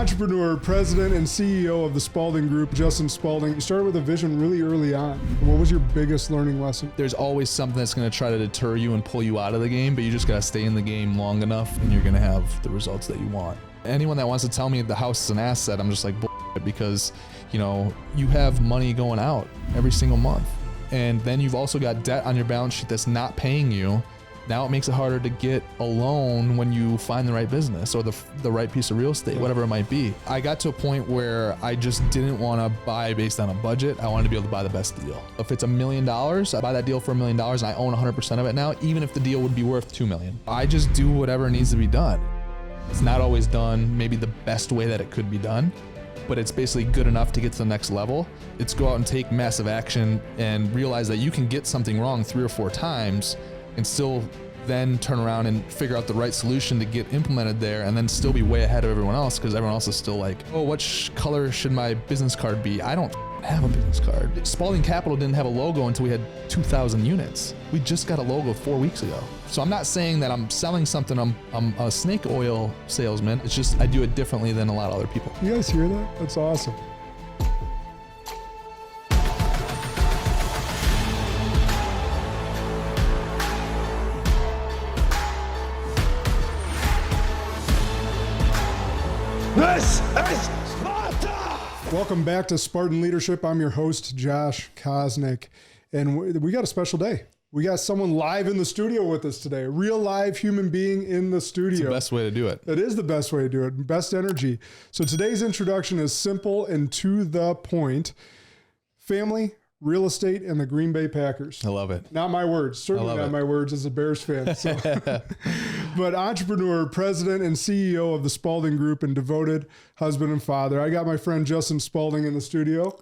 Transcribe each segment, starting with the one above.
Entrepreneur, president, and CEO of the Spaulding Group, Justin Spaulding. You started with a vision really early on. What was your biggest learning lesson? There's always something that's going to try to deter you and pull you out of the game, but you just got to stay in the game long enough and you're going to have the results that you want. Anyone that wants to tell me the house is an asset, I'm just like, bullshit, because you have money going out every single month. And then you've also got debt on your balance sheet that's not paying you. Now it makes it harder to get a loan when you find the right business or the right piece of real estate, whatever it might be. I got to a point where I just didn't want to buy based on a budget. I wanted to be able to buy the best deal. If it's $1 million, I buy that deal for $1 million and I own 100% of it now, even if the deal would be worth $2 million. I just do whatever needs to be done. It's not always done maybe the best way that it could be done, but it's basically good enough to get to the next level. It's go out and take massive action and realize that you can get something wrong 3 or 4 times and still then turn around and figure out the right solution to get implemented there and then still be way ahead of everyone else because everyone else is still like, oh, what color should my business card be? I don't have a business card. Spaulding Capital didn't have a logo until we had 2,000 units. We just got a logo 4 weeks ago. So I'm not saying that I'm selling something, I'm a snake oil salesman. It's just I do it differently than a lot of other people. You guys hear that? That's awesome. This is Sparta! Welcome back to Spartan Leadership. I'm your host, Josh Kosnick, and we got a special day. We got someone live in the studio with us today, a real live human being in the studio. It's the best way to do it. It is the best way to do it, best energy. So today's introduction is simple and to the point. Family, real estate, and the Green Bay Packers. I love it. Not my words, certainly not my words as a Bears fan. So. But entrepreneur, president, and CEO of the Spaulding Group and devoted husband and father. I got my friend Justin Spaulding in the studio.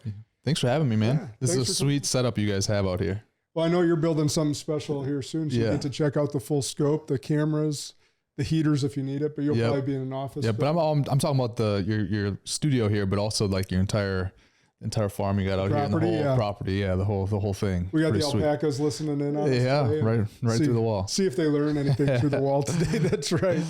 Thanks for having me, man. Yeah, this is a sweet setup you guys have out here. Well, I know you're building something special here soon, so you get to check out the full scope, the cameras, the heaters if you need it, but you'll probably be in an office. Yeah, but I'm talking about your studio here, but also like your entire farm you got out here and the whole property, the whole thing. We got pretty the alpacas listening in on us today. right through the wall. See if they learn anything through the wall today. That's right.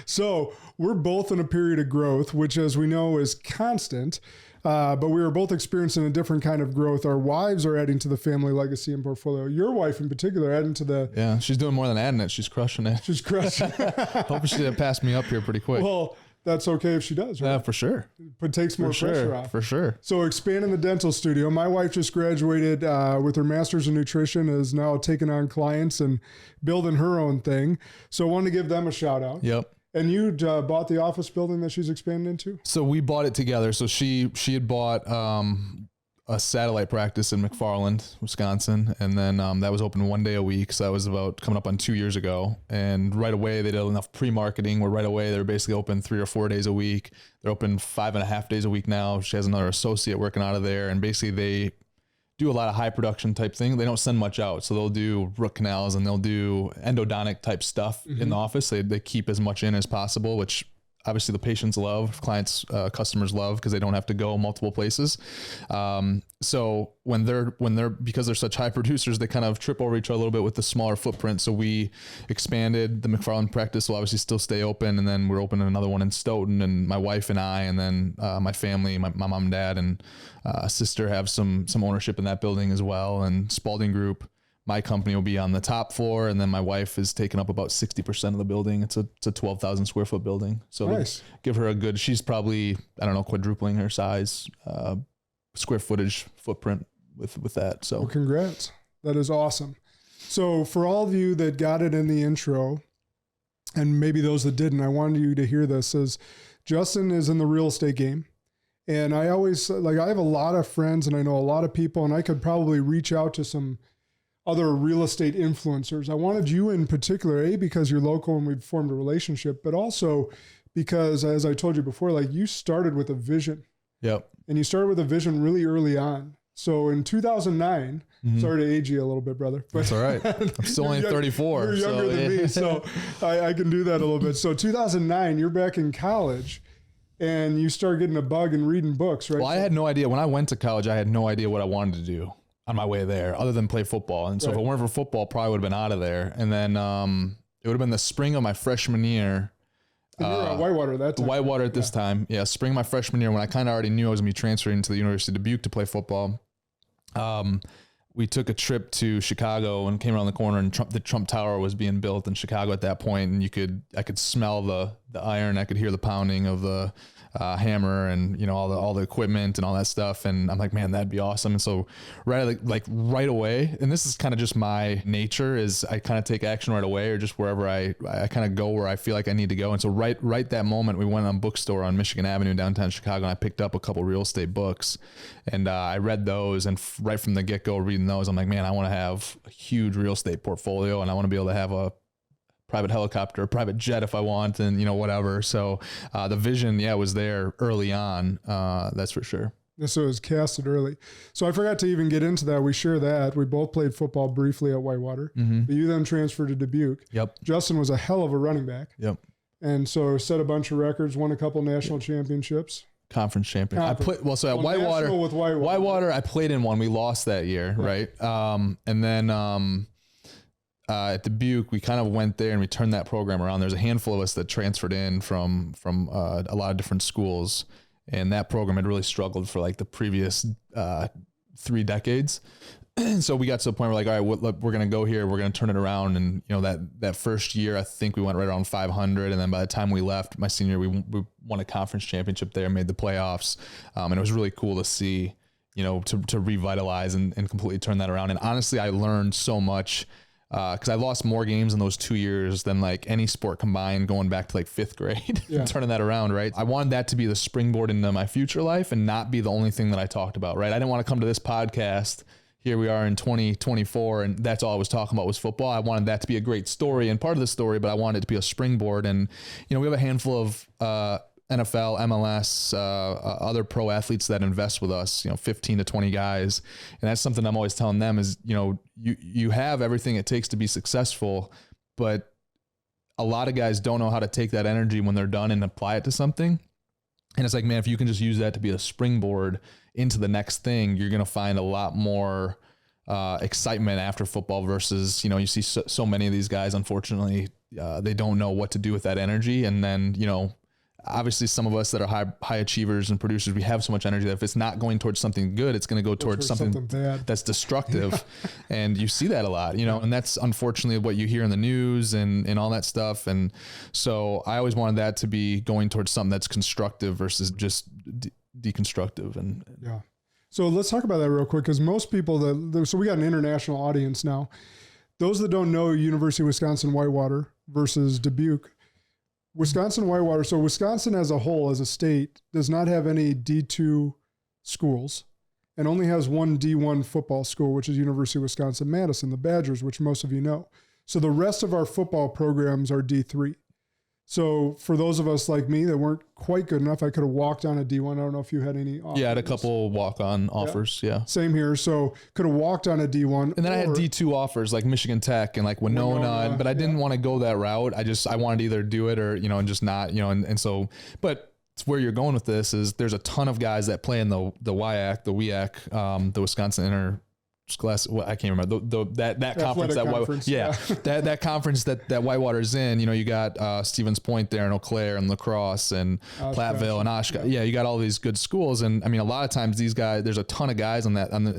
So we're both in a period of growth, which as we know is constant, but we are both experiencing a different kind of growth. Our wives are adding to the family legacy and portfolio. Your wife in particular adding to the... Yeah, she's doing more than adding it. She's crushing it. She's crushing it. Hoping she didn't pass me up here pretty quick. Well, that's okay if she does, right? Yeah, for sure. But takes more pressure off. For sure. So expanding the dental studio. My wife just graduated with her master's in nutrition, is now taking on clients and building her own thing. So I wanted to give them a shout out. Yep. And you bought the office building that she's expanding into? So we bought it together. So she had bought a satellite practice in McFarland, Wisconsin. And then that was open 1 day a week. So that was about coming up on 2 years ago. And right away, they did enough pre-marketing where right away, they're basically open 3 or 4 days a week. They're open 5.5 days a week now. She has another associate working out of there. And basically they do a lot of high production type thing. They don't send much out. So they'll do root canals and they'll do endodontic type stuff in the office. They keep as much in as possible, which obviously the patients love, clients, customers love because they don't have to go multiple places. So when they're, because they're such high producers, they kind of trip over each other a little bit with the smaller footprint. So we expanded. The McFarland practice will obviously still stay open. And then we're opening another one in Stoughton, and my wife and I, and then my family, my mom and dad and sister have some ownership in that building as well. And Spaulding Group, my company, will be on the top floor, and then my wife is taking up about 60% of the building. It's a 12,000 square foot building. So nice. Give her a good, she's probably, quadrupling her size, square footage footprint with that. So well, congrats. That is awesome. So for all of you that got it in the intro, and maybe those that didn't, I wanted you to hear this, as Justin is in the real estate game. And I always, I have a lot of friends and I know a lot of people, and I could probably reach out to some other real estate influencers. I wanted you in particular, because you're local and we've formed a relationship, but also because, as I told you before, you started with a vision. Yep. And you started with a vision really early on. So in 2009, sorry to age you a little bit, brother. But that's all right. I'm still only 34. You're younger than me, so I can do that a little bit. So 2009, you're back in college and you start getting a bug and reading books, right? Well, I had no idea. When I went to college, I had no idea what I wanted to do on my way there other than play football. And so if it weren't for football, probably would have been out of there. And then it would have been the spring of my freshman year. And you were at Whitewater that time. Whitewater at this time. Yeah. Spring my freshman year, when I kind of already knew I was going to be transferring to the University of Dubuque to play football. We took a trip to Chicago and came around the corner, and the Trump Tower was being built in Chicago at that point. And I could smell the iron. I could hear the pounding of the hammer, and all the equipment and all that stuff. And I'm like, man, that'd be awesome. And so right away, and this is kind of just my nature, is I kind of take action right away, or just wherever I kind of go where I feel like I need to go. And so right that moment, we went on bookstore on Michigan Avenue downtown Chicago, and I picked up a couple real estate books, and I read those. And right from the get go, reading those, I'm like, man, I want to have a huge real estate portfolio, and I want to be able to have a private helicopter, a private jet if I want, and whatever. So the vision, was there early on. That's for sure. So it was casted early. So I forgot to even get into that. We share that. We both played football briefly at Whitewater. Mm-hmm. But you then transferred to Dubuque. Yep. Justin was a hell of a running back. Yep. And so set a bunch of records, won a couple national championships. Conference champion. I played at Whitewater. With Whitewater, I played in one. We lost that year, right? And then at Dubuque, we kind of went there and we turned that program around. There's a handful of us that transferred in from a lot of different schools, and that program had really struggled for like the previous 3 decades. So we got to the point where all right, we're going to go here. We're going to turn it around. And that first year, I think we went right around 500. And then by the time we left my senior, we won a conference championship there, made the playoffs. And it was really cool to see, to revitalize and completely turn that around. And honestly, I learned so much, because I lost more games in those 2 years than like any sport combined, going back to like 5th grade, turning that around, right? I wanted that to be the springboard into my future life and not be the only thing that I talked about, right? I didn't want to come to this podcast. Here we are in 2024, and that's all I was talking about was football. I wanted that to be a great story and part of the story, but I wanted it to be a springboard. And, we have a handful of NFL, MLS, other pro athletes that invest with us, 15 to 20 guys. And that's something I'm always telling them is, you have everything it takes to be successful, but a lot of guys don't know how to take that energy when they're done and apply it to something. And it's like, man, if you can just use that to be a springboard into the next thing, you're going to find a lot more excitement after football versus, you see so many of these guys, unfortunately, they don't know what to do with that energy. And then, obviously some of us that are high achievers and producers, we have so much energy that if it's not going towards something good, it's going to go towards something bad. That's destructive. And you see that a lot, and that's unfortunately what you hear in the news and all that stuff. And so I always wanted that to be going towards something that's constructive versus just deconstructive. And yeah. So let's talk about that real quick, because most people so we got an international audience now. Those that don't know University of Wisconsin Whitewater versus Dubuque, Wisconsin Whitewater. So Wisconsin as a whole, as a state, does not have any D2 schools and only has one D1 football school, which is University of Wisconsin-Madison, the Badgers, which most of you know. So the rest of our football programs are D3. So for those of us like me that weren't quite good enough, I could have walked on a D1. I don't know if you had any offers. Yeah, I had a couple walk-on offers, yeah. Same here. So could have walked on a D1. And then I had D2 offers like Michigan Tech and like Winona, but I didn't want to go that route. I wanted to either do it or, and just not, and so, but it's where you're going with this is there's a ton of guys that play in the WIAC, the Wisconsin Class, well, I can't remember that conference that conference that Whitewater's in. You got Stevens Point there and Eau Claire and La Crosse and Platteville and Oshkosh. Yeah, you got all these good schools, and I mean a lot of times these guys, there's a ton of guys in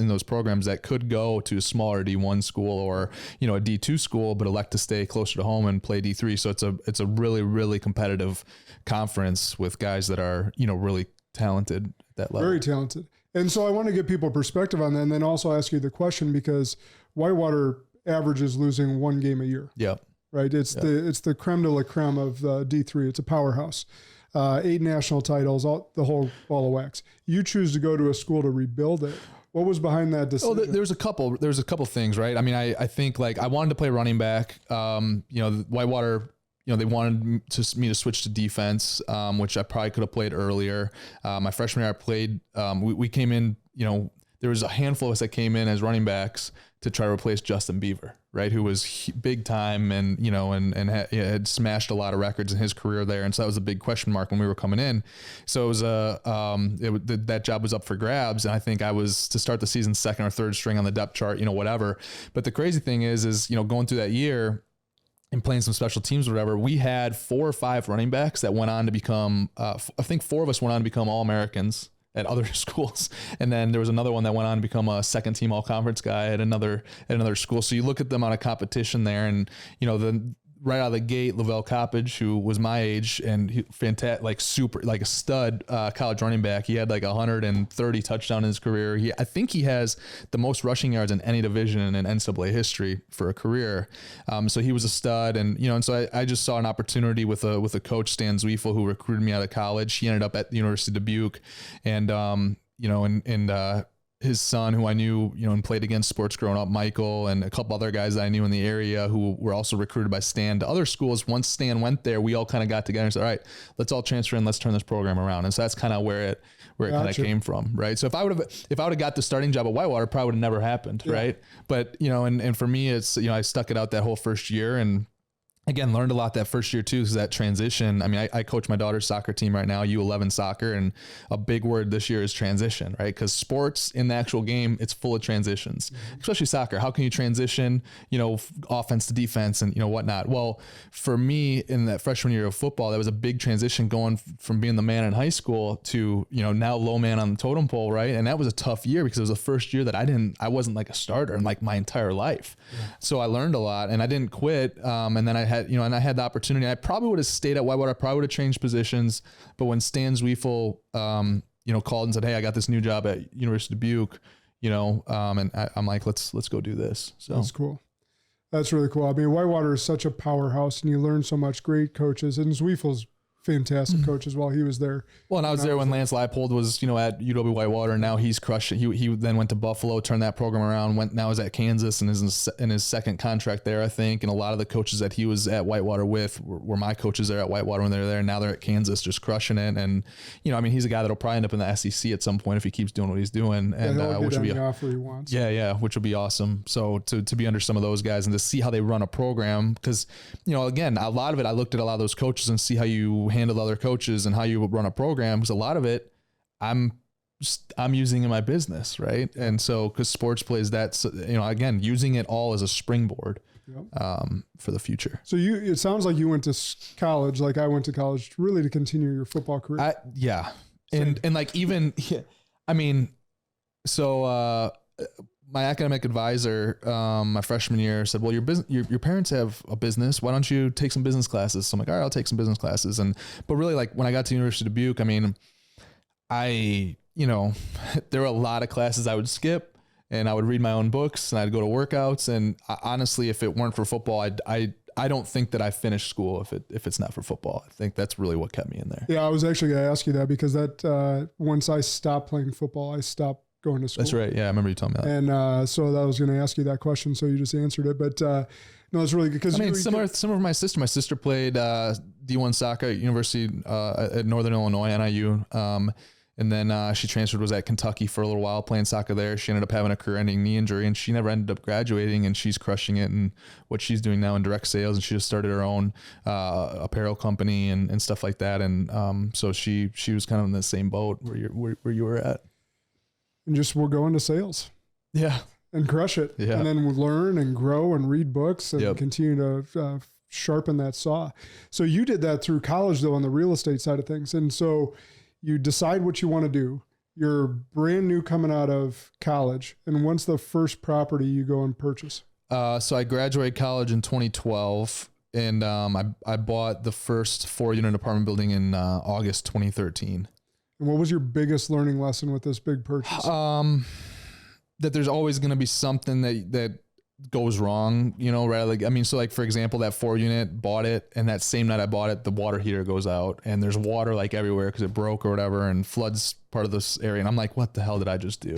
those programs that could go to a smaller D1 school or a D2 school, but elect to stay closer to home and play D3. So it's a really really competitive conference with guys that are really talented at that level. Very talented. And so I want to give people perspective on that, and then also ask you the question, because Whitewater averages losing 1 game a year. Yeah. Right. It's the creme de la creme of D3. It's a powerhouse. 8 national titles, the whole ball of wax. You choose to go to a school to rebuild it. What was behind that decision? Oh, there's a couple things, right? I mean, I think like I wanted to play running back. Whitewater, they wanted me to switch to defense, which I probably could have played earlier. My freshman year, I played. We came in. There was a handful of us that came in as running backs to try to replace Justin Beaver, right? Who was big time and had smashed a lot of records in his career there, and so that was a big question mark when we were coming in. So it was that job was up for grabs, and I think I was to start the season 2nd or 3rd string on the depth chart, whatever. But the crazy thing is going through that year. and playing some special teams or whatever, we had 4 or 5 running backs that went on to become, I think 4 of us went on to become All-Americans at other schools. And then there was another one that went on to become a second team all-conference guy at another school. So you look at them on a competition there, and, you know, right out of the gate, Lavelle Coppage, who was my age and he, fantastic, like super, like a stud college running back. He had like 130 touchdowns in his career. I think he has the most rushing yards in any division in NCAA history for a career. So he was a stud, and you know, and so I just saw an opportunity with a coach, Stan Zwiefel, who recruited me out of college. He ended up at the University of Dubuque, and you know, and his son, who I knew, you know, and played against sports growing up, Michael, and a couple other guys that I knew in the area who were also recruited by Stan to other schools. Once Stan went there, we all kind of got together and said, all right, let's all transfer and let's turn this program around. And so that's kind of where it kind of came from. Right. So if I would have got the starting job at Whitewater, it probably would have never happened. Yeah. Right. But, you know, and for me, it's, you know, I stuck it out that whole first year, and again, learned a lot that first year too, because that transition. I mean, I coach my daughter's soccer team right now, U11 soccer, and a big word this year is transition, right? Because sports in the actual game, it's full of transitions, especially soccer. How can you transition, you know, offense to defense and, you know, whatnot? Well, for me in that freshman year of football, that was a big transition going from being the man in high school to, you know, now low man on the totem pole, right? And that was a tough year because it was the first year that I wasn't like a starter in like my entire life. Yeah. So I learned a lot, and I didn't quit. And then I had the opportunity. I probably would have stayed at Whitewater. I probably would have changed positions. But when Stan Zwiefel, you know, called and said, "Hey, I got this new job at University of Dubuque," you know, and I'm like, let's go do this. So that's cool. That's really cool. I mean, Whitewater is such a powerhouse, and you learn so much. Great coaches, and Zwiefel's fantastic coach as well. He was there. Well, and I was there when Lance Leipold was, you know, at UW Whitewater, and now he's crushing. He then went to Buffalo, turned that program around. Now is at Kansas and is in his second contract there, I think. And a lot of the coaches that he was at Whitewater with were my coaches there at Whitewater when they were there. Now they're at Kansas, just crushing it. And you know, I mean, he's a guy that'll probably end up in the SEC at some point if he keeps doing what he's doing. And which will be the offer he wants. Yeah, which will be awesome. So to be under some of those guys and to see how they run a program, because you know, again, a lot of it, I looked at a lot of those coaches and see how you handle other coaches and how you run a program, because a lot of it I'm using in my business, right? And so because sports plays that, you know, again, using it all as a springboard for the future. So it sounds like you went to college, like I went to college, really to continue your football career. Yeah. And like even, I mean, so my academic advisor, my freshman year said, well, your parents have a business. Why don't you take some business classes? So I'm like, all right, I'll take some business classes. But really, like when I got to University of Dubuque, I mean, you know, there were a lot of classes I would skip, and I would read my own books, and I'd go to workouts. And honestly, if it weren't for football, I don't think that I finished school if it's not for football. I think that's really what kept me in there. Yeah, I was actually going to ask you that, because that once I stopped playing football, I stopped going to school. That's right. Yeah, I remember you telling me that. And so I was going to ask you that question, so you just answered it. But no, it's really good, because I mean, similar to my sister. My sister played D1 soccer at University at Northern Illinois, NIU. And then she transferred, was at Kentucky for a little while playing soccer there. She ended up having a career-ending knee injury, and she never ended up graduating, and she's crushing it in what she's doing now in direct sales. And she just started her own apparel company and stuff like that. And so she was kind of in the same boat where you were at. And just we'll go into sales. Yeah. And crush it. Yeah. And then we'll learn and grow and read books and continue to sharpen that saw. So you did that through college, though, on the real estate side of things. And so you decide what you want to do. You're brand new coming out of college. And what's the first property you go and purchase? So I graduated college in 2012. And I bought the first 4-unit apartment building in August 2013. And what was your biggest learning lesson with this big purchase? That there's always going to be something that goes wrong, you know, right? Like, I mean, so like, for example, that 4-unit, bought it, and that same night I bought it, the water heater goes out, and there's water like everywhere because it broke or whatever, and floods part of this area. And I'm like, what the hell did I just do?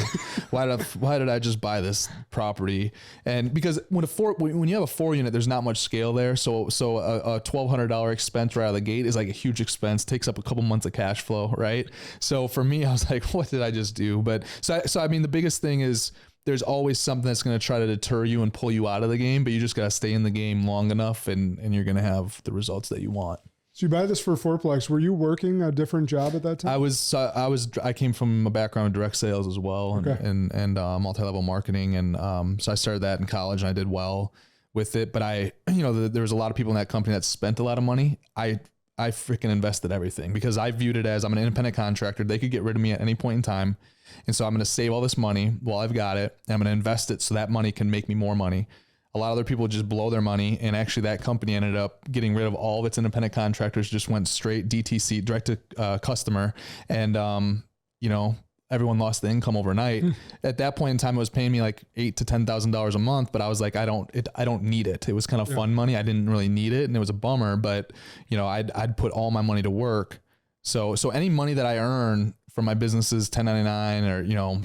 Why did I just buy this property? And because when you have a 4-unit, there's not much scale there. So a $1,200 expense right out of the gate is like a huge expense, takes up a couple months of cash flow. Right. So for me, I was like, what did I just do? But so I mean, the biggest thing is there's always something that's going to try to deter you and pull you out of the game, but you just got to stay in the game long enough and you're going to have the results that you want. So you buy this for fourplex. Were you working a different job at that time? I came from a background in direct sales as well, and multi-level marketing. And so I started that in college, and I did well. with it. But there was a lot of people in that company that spent a lot of money. I freaking invested everything because I viewed it as I'm an independent contractor. They could get rid of me at any point in time. And so I'm going to save all this money while I've got it. And I'm going to invest it so that money can make me more money. A lot of other people just blow their money. And actually that company ended up getting rid of all of its independent contractors, just went straight DTC, direct to customer. And, everyone lost the income overnight. At that point in time, it was paying me like $8,000 to $10,000 a month, but I was like, I don't need it. It was kind of fun money. I didn't really need it. And it was a bummer, but I'd put all my money to work. So any money that I earn from my businesses, 1099 or,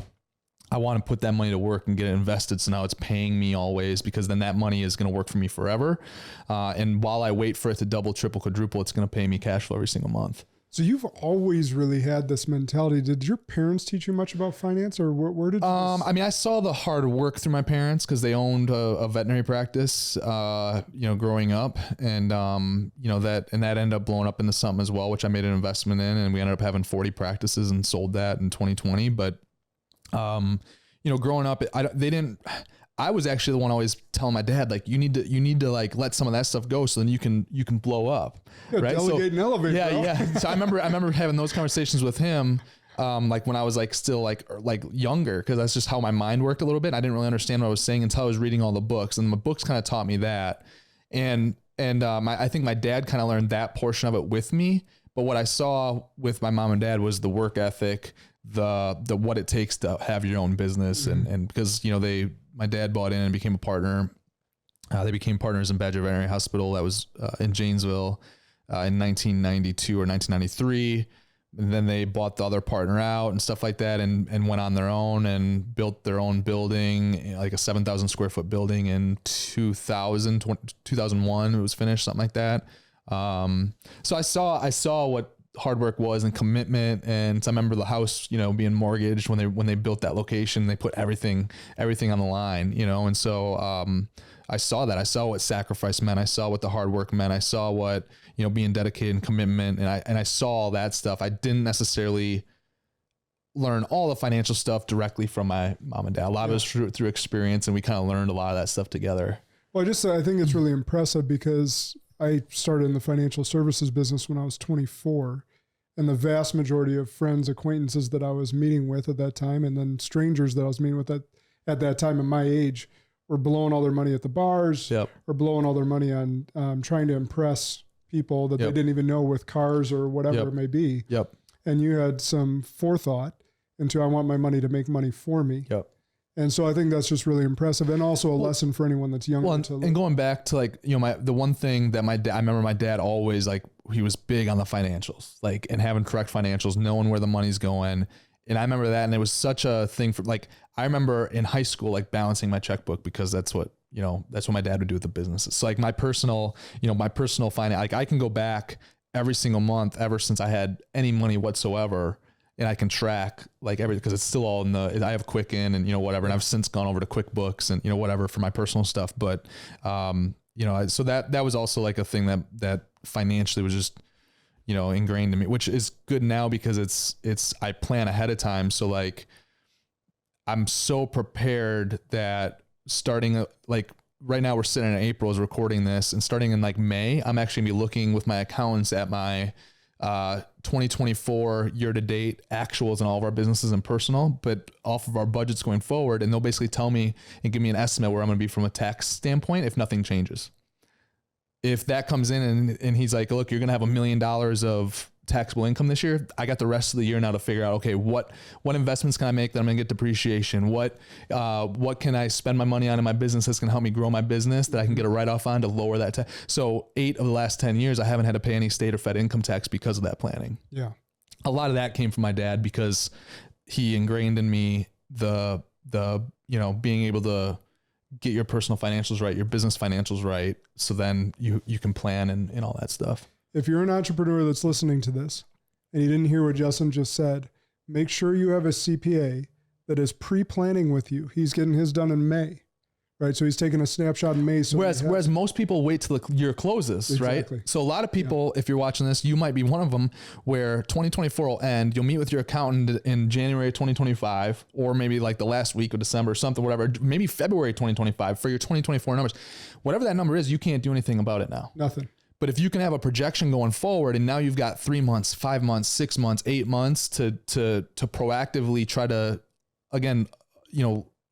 I want to put that money to work and get it invested. So now it's paying me always, because then that money is going to work for me forever. And while I wait for it to double, triple, quadruple, it's going to pay me cash flow every single month. So you've always really had this mentality. Did your parents teach you much about finance, or where did you? I saw the hard work through my parents because they owned a veterinary practice, growing up, and that ended up blowing up into something as well, which I made an investment in, and we ended up having 40 practices and sold that in 2020. But, growing up, I was actually the one always telling my dad, like, you need to like let some of that stuff go so then you can blow up. Yeah, right. Delegate and elevate. Yeah. Bro. Yeah. So I remember having those conversations with him. Like when I was like still like younger, cause that's just how my mind worked a little bit. I didn't really understand what I was saying until I was reading all the books, and the books kind of taught me that. And I think my dad kind of learned that portion of it with me. But what I saw with my mom and dad was the work ethic, the what it takes to have your own business. And because, my dad bought in and became a partner. They became partners in Badger Veterinary Hospital. That was in Janesville in 1992 or 1993. And then they bought the other partner out and stuff like that, and went on their own and built their own building, like a 7,000 square foot building in 2001. It was finished, something like that. So I saw what hard work was and commitment. And so I remember the house, being mortgaged when they built that location. They put everything on the line, and so I saw that. I saw what sacrifice meant. I saw what the hard work meant. I saw what being dedicated and commitment, and I saw all that stuff. I didn't necessarily learn all the financial stuff directly from my mom and dad. A lot of it was through experience, and we kind of learned a lot of that stuff together. Well, I think it's really impressive because I started in the financial services business when I was 24, and the vast majority of friends, acquaintances that I was meeting with at that time, and then strangers that I was meeting with at that time at my age, were blowing all their money at the bars, or blowing all their money on trying to impress people that they didn't even know with cars or whatever it may be. And you had some forethought into, I want my money to make money for me. And so I think that's just really impressive, and also a lesson for anyone that's younger. And going back to like, the one thing that I remember my dad always, like, he was big on the financials, like, and having correct financials, knowing where the money's going. And I remember that. And it was such a thing for, like, I remember in high school, like, balancing my checkbook, because that's what my dad would do with the businesses. So like my personal finance, like, I can go back every single month ever since I had any money whatsoever, and I can track like everything, because it's still all I have Quicken and, whatever. And I've since gone over to QuickBooks and, whatever for my personal stuff. But, so that was also like a thing that financially was just, ingrained in me, which is good now because I plan ahead of time. So like, I'm so prepared that starting like right now, we're sitting in April, is recording this, and starting in like May, I'm actually gonna be looking with my accountants at my 2024 year to date actuals in all of our businesses and personal, but off of our budgets going forward. And they'll basically tell me and give me an estimate where I'm going to be from a tax standpoint if nothing changes. If that comes in and he's like, look, you're going to have $1 million of taxable income this year, I got the rest of the year now to figure out, okay, what investments can I make that I'm going to get depreciation? What can I spend my money on in my business that's going to help me grow my business that I can get a write-off on to lower that tax? So 8 of the last 10 years, I haven't had to pay any state or fed income tax because of that planning. Yeah. A lot of that came from my dad because he ingrained in me the being able to get your personal financials right, your business financials right. So then you can plan and all that stuff. If you're an entrepreneur that's listening to this and you didn't hear what Justin just said, make sure you have a CPA that is pre-planning with you. He's getting his done in May, right? So he's taking a snapshot in May. So whereas most people wait till the year closes, Exactly. right? So a lot of people, if you're watching this, you might be one of them where 2024 will end. You'll meet with your accountant in January 2025, or maybe like the last week of December or something, whatever, maybe February 2025 for your 2024 numbers. Whatever that number is, you can't do anything about it now. Nothing. But if you can have a projection going forward, and now you've got 3 months, 5 months, 6 months, 8 months to proactively try to, again,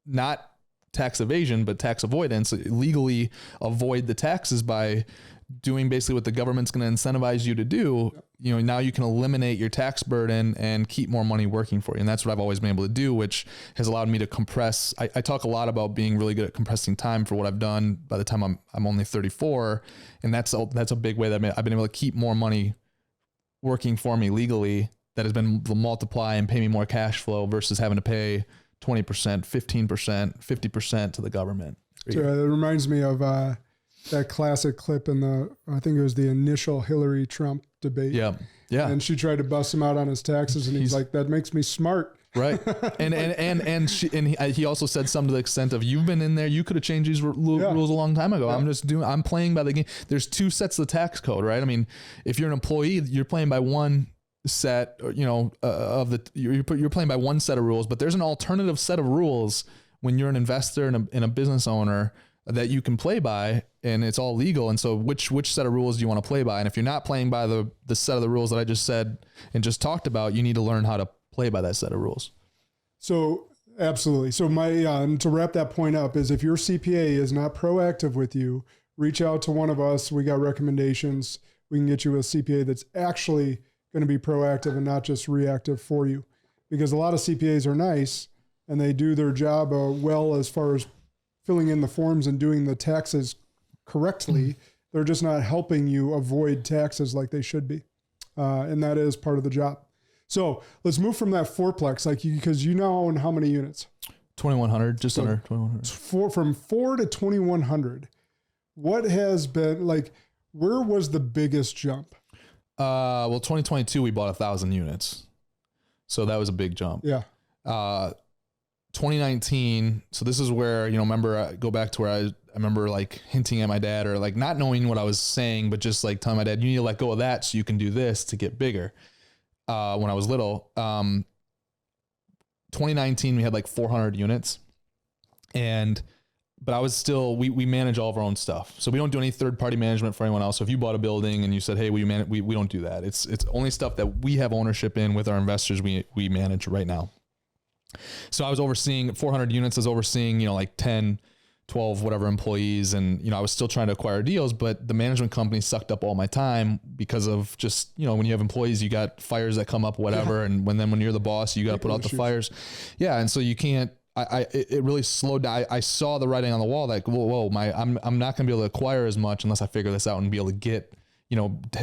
not tax evasion, but tax avoidance, legally avoid the taxes by doing basically what the government's going to incentivize you to do. Now you can eliminate your tax burden and keep more money working for you. And that's what I've always been able to do, which has allowed me to compress. I talk a lot about being really good at compressing time for what I've done by the time I'm only 34. And that's a big way that I've been able to keep more money working for me legally that has been multiply and pay me more cash flow versus having to pay 20%, 15%, 50% to the government. So it reminds me of that classic clip in I think it was the initial Hillary Trump debate. Yeah. And she tried to bust him out on his taxes, and he's like, "That makes me smart." Right. And he also said something to the extent of, you've been in there, you could have changed these rules a long time ago. Yeah. I'm playing by the game. There's two sets of the tax code, right? I mean, if you're an employee, you're playing by one set, you're playing by one set of rules, but there's an alternative set of rules when you're an investor and a business owner that you can play by, and it's all legal. And so which set of rules do you want to play by? And if you're not playing by the set of the rules that I just said and just talked about, you need to learn how to play by that set of rules. So absolutely. So my, to wrap that point up is, if your CPA is not proactive with you, reach out to one of us. We got recommendations. We can get you a CPA that's actually going to be proactive and not just reactive for you, because a lot of CPAs are nice and they do their job well as far as filling in the forms and doing the taxes correctly. They're just not helping you avoid taxes like they should be. And that is part of the job. So let's move from that fourplex, because you now own how many units? 2,100, just under 2,100. From 4 to 2,100. What has been where was the biggest jump? 2022, we bought 1,000 units. So that was a big jump. Yeah. 2019. So this is where, remember, go back to where I remember hinting at my dad, or not knowing what I was saying, but just telling my dad, you need to let go of that so you can do this to get bigger. When I was little, 2019, we had 400 units, but I was still, we manage all of our own stuff. So we don't do any third party management for anyone else. So if you bought a building and you said, hey, we don't do that. It's only stuff that we have ownership in with our investors. We manage right now. So I was overseeing 400 units. I was overseeing, 10, 12, whatever employees. And, I was still trying to acquire deals, but the management company sucked up all my time because of just, when you have employees, you got fires that come up, whatever. Yeah. And when you're the boss, you got to put out the fires. Yeah. And so you can't, it really slowed down. I saw the writing on the wall, I'm not going to be able to acquire as much unless I figure this out and be able to get,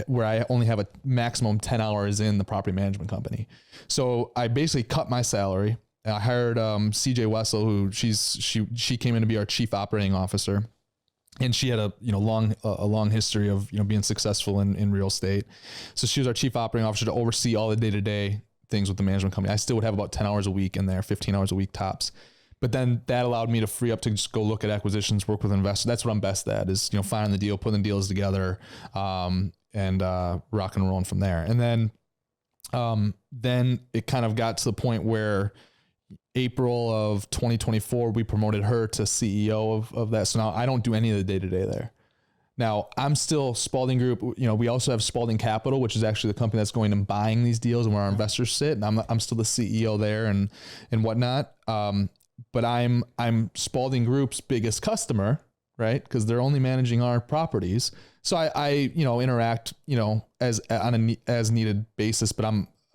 where I only have a maximum 10 hours in the property management company. So I basically cut my salary. I hired CJ Wessel, who she came in to be our chief operating officer, and she had a long history of being successful in real estate. So she was our chief operating officer to oversee all the day-to-day things with the management company. I still would have about 10 hours a week in there, 15 hours a week tops. But then that allowed me to free up to just go look at acquisitions, work with investors. That's what I'm best at, is finding the deal, putting the deals together, and rock and rolling from there. And then it kind of got to the point where April of 2024, we promoted her to CEO of that. So now I don't do any of the day-to-day there. Now I'm still Spaulding Group. We also have Spaulding Capital, which is actually the company that's going and buying these deals and where our investors sit. And I'm still the CEO there and whatnot. But I'm Spaulding Group's biggest customer, right? Because they're only managing our properties. So I interact, as on as needed basis, but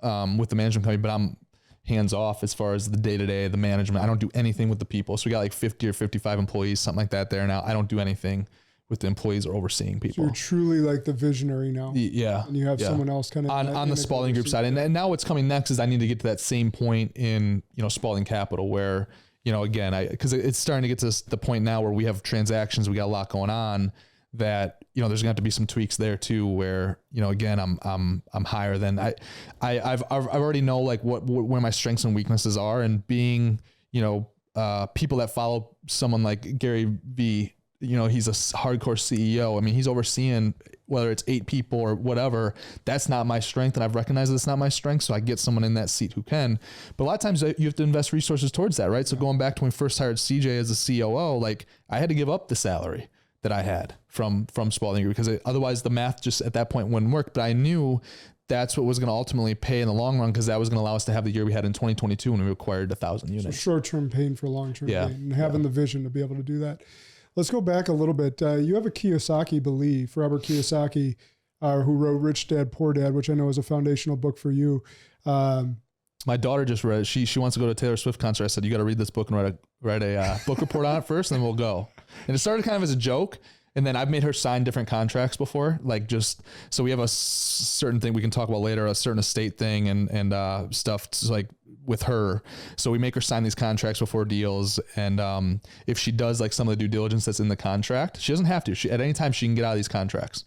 I'm with the management company, but I'm hands off as far as the day-to-day, the management. I don't do anything with the people. So we got 50 or 55 employees, something like that there now. I don't do anything with the employees or overseeing people. So you're truly the visionary now. Yeah. And you have someone else kind of on the Spaulding Group side. And now what's coming next is I need to get to that same point in, Spaulding Capital where, again, because it's starting to get to the point now where we have transactions, we got a lot going on that, there's going to have to be some tweaks there too, where, again, I'm higher than I've already know where my strengths and weaknesses are, and being, people that follow someone like Gary V, you know, he's a hardcore CEO. I mean, he's overseeing whether it's 8 people or whatever. That's not my strength. And I've recognized that's not my strength. So I get someone in that seat who can. But a lot of times you have to invest resources towards that, right? So going back to when we first hired CJ as a COO, like I had to give up the salary that I had from Spaulding Group because otherwise the math just at that point wouldn't work. But I knew that's what was going to ultimately pay in the long run because that was going to allow us to have the year we had in 2022 when we acquired 1,000 units. So short-term pain for long-term pain and having the vision to be able to do that. Let's go back a little bit. You have a Kiyosaki belief, Robert Kiyosaki, who wrote Rich Dad, Poor Dad, which I know is a foundational book for you. My daughter just read it. She wants to go to a Taylor Swift concert. I said, you got to read this book and write a book report on it first, and then we'll go. And it started kind of as a joke. And then I've made her sign different contracts before, like just, so we have a certain thing we can talk about later, a certain estate thing and stuff like with her. So we make her sign these contracts before deals. And if she does like some of the due diligence that's in the contract, she doesn't have to. At any time she can get out of these contracts.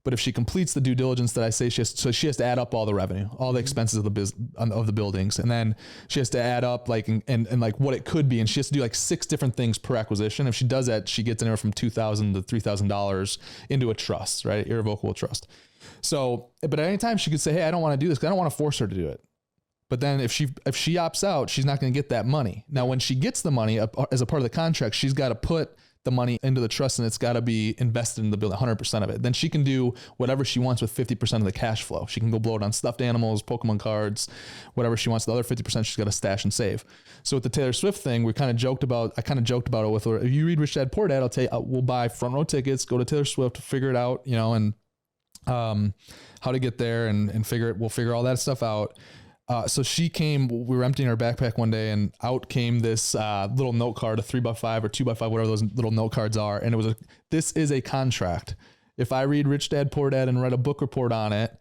But if she completes the due diligence that I say she has to add up all the revenue, all the expenses of the buildings, and then she has to add up like and like what it could be, and she has to do like 6 different things per acquisition. If she does that, she gets anywhere from $2,000 to $3,000 into a trust, right, irrevocable trust. So, but at any time she could say, "Hey, I don't want to do this because I don't want to force her to do it." But then if she opts out, she's not going to get that money. Now, when she gets the money as a part of the contract, she's got to put the money into the trust and it's got to be invested in the building, 100% of it. Then she can do whatever she wants with 50% of the cash flow. She can go blow it on stuffed animals, Pokemon cards, whatever she wants. The other 50% she's got to stash and save. So with the Taylor Swift thing, I kind of joked about it with her. If you read Rich Dad Poor Dad, I'll tell you, we'll buy front row tickets, go to Taylor Swift, figure it out, you know, and how to get there and we'll figure all that stuff out. So she came, we were emptying her backpack one day and out came this little note card, a 3x5 or 2x5, whatever those little note cards are. And it was this is a contract. If I read Rich Dad, Poor Dad and write a book report on it,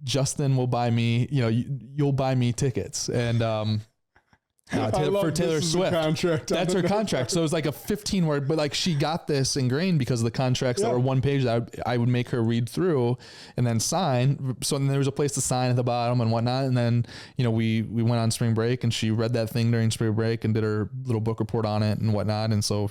Justin will buy me, you know, you'll buy me tickets. And, for Taylor Swift, that's her contract. So it was like a 15 word, but like she got this ingrained because of the contracts that were one page that I would make her read through and then sign. So then there was a place to sign at the bottom and whatnot. And then, you know, we went on spring break and she read that thing during spring break and did her little book report on it and whatnot. And so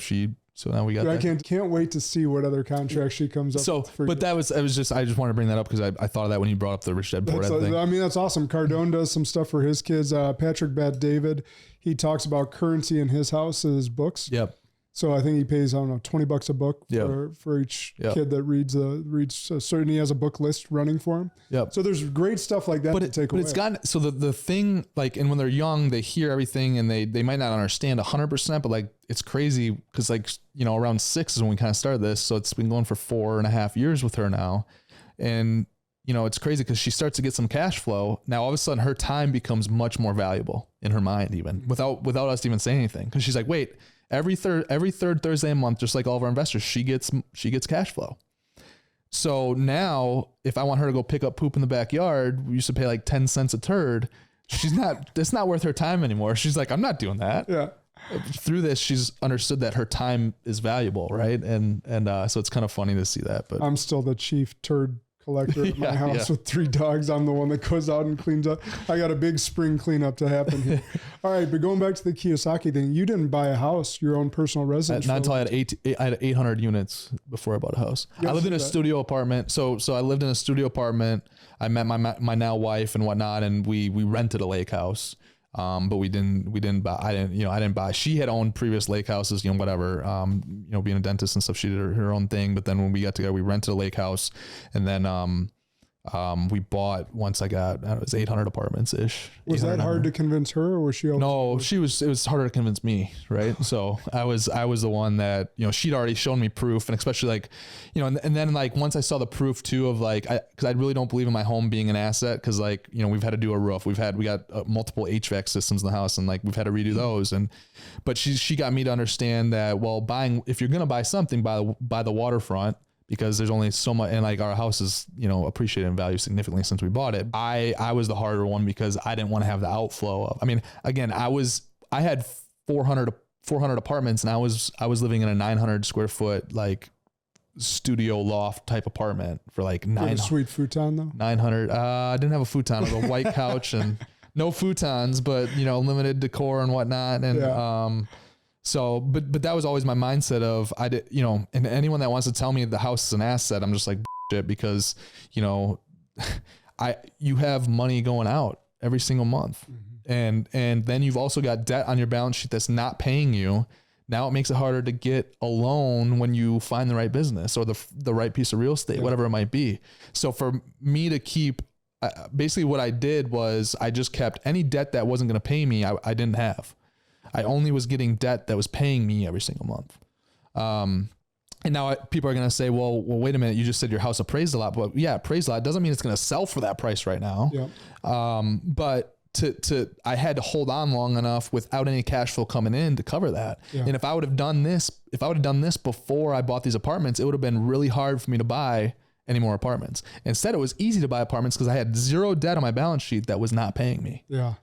now we got that. I can't wait to see what other contracts she comes up with. But I just wanted to bring that up because I thought of that when you brought up the Rich Dad Poor Dad thing. I mean, that's awesome. Cardone does some stuff for his kids. Patrick Bat David, he talks about currency in his house in his books. Yep. So I think he pays, I don't know, $20 a book for each kid that reads. Certainly he has a book list running for him. Yep. So there's great stuff like that to take away. But it's gotten, so the thing, like, and when they're young, they hear everything and they might not understand 100%, but like, it's crazy because like, you know, around 6 is when we kind of started this. So it's been going for 4.5 years with her now. And, you know, it's crazy because she starts to get some cash flow. Now, all of a sudden her time becomes much more valuable in her mind, even without us even saying anything. Cause she's like, wait, every third Thursday a month, just like all of our investors, she gets cash flow. So now if I want her to go pick up poop in the backyard, we used to pay like 10 cents a turd. It's not worth her time anymore. She's like, I'm not doing that. Yeah. Through this, she's understood that her time is valuable. Right. And so it's kind of funny to see that, but I'm still the chief turd collector at my house with 3 dogs. I'm the one that goes out and cleans up. I got a big spring cleanup to happen here. All right, but going back to the Kiyosaki thing, you didn't buy a house, your own personal residence. Not until I had 800 units before I bought a house. I lived in a studio apartment. So I lived in a studio apartment. I met my now wife and whatnot, and we rented a lake house. But we didn't buy, I didn't buy, she had owned previous lake houses, you know, whatever, you know, being a dentist and stuff, she did her own thing. But then when we got together, we rented a lake house and then, we bought, once I got, it was 800 apartments ish. Was that hard to convince her or was she? No, it was harder to convince me. Right. So I was the one that, you know, she'd already shown me proof, and especially like, you know, and then like, once I saw the proof too of like, cause I really don't believe in my home being an asset. Cause like, you know, we've had to do a roof, we got multiple HVAC systems in the house and like, we've had to redo those. But she got me to understand that, well, if you're going to buy something by the waterfront, because there's only so much, and like our house is, you know, appreciated in value significantly since we bought it. I was the harder one because I didn't want to have the outflow of, I mean, again, I had 400 apartments and I was living in a 900 square foot, like studio loft type apartment for like 900. Sweet futon though? 900. I didn't have a futon. It was a white couch and no futons, but limited decor and whatnot. And, so, but that was always my mindset of, and anyone that wants to tell me the house is an asset, I'm just like, shit, because, you have money going out every single month. And then you've also got debt on your balance sheet that's not paying you. Now it makes it harder to get a loan when you find the right business or the right piece of real estate, whatever it might be. So for me to keep, basically what I did was I just kept any debt that wasn't going to pay me. I didn't have. I only was getting debt that was paying me every single month. And now people are going to say, well, wait a minute. You just said your house appraised a lot, but yeah, appraised a lot. It doesn't mean it's going to sell for that price right now. But I had to hold on long enough without any cash flow coming in to cover that. And if I would have done this before I bought these apartments, it would have been really hard for me to buy any more apartments. Instead, it was easy to buy apartments because I had zero debt on my balance sheet that was not paying me. Yeah.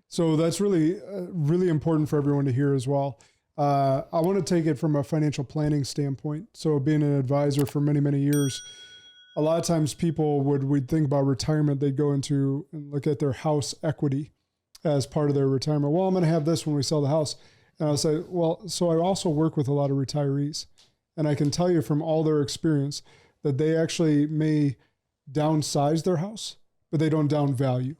So that's really, really important for everyone to hear as well. I want to take it from a financial planning standpoint. So being an advisor for many, many years, a lot of times people we'd think about retirement, they'd go into and look at their house equity as part of their retirement. Well, I'm going to have this when we sell the house. And I'll say, well, so I also work with a lot of retirees. And I can tell you from all their experience that they actually may downsize their house, but they don't down value.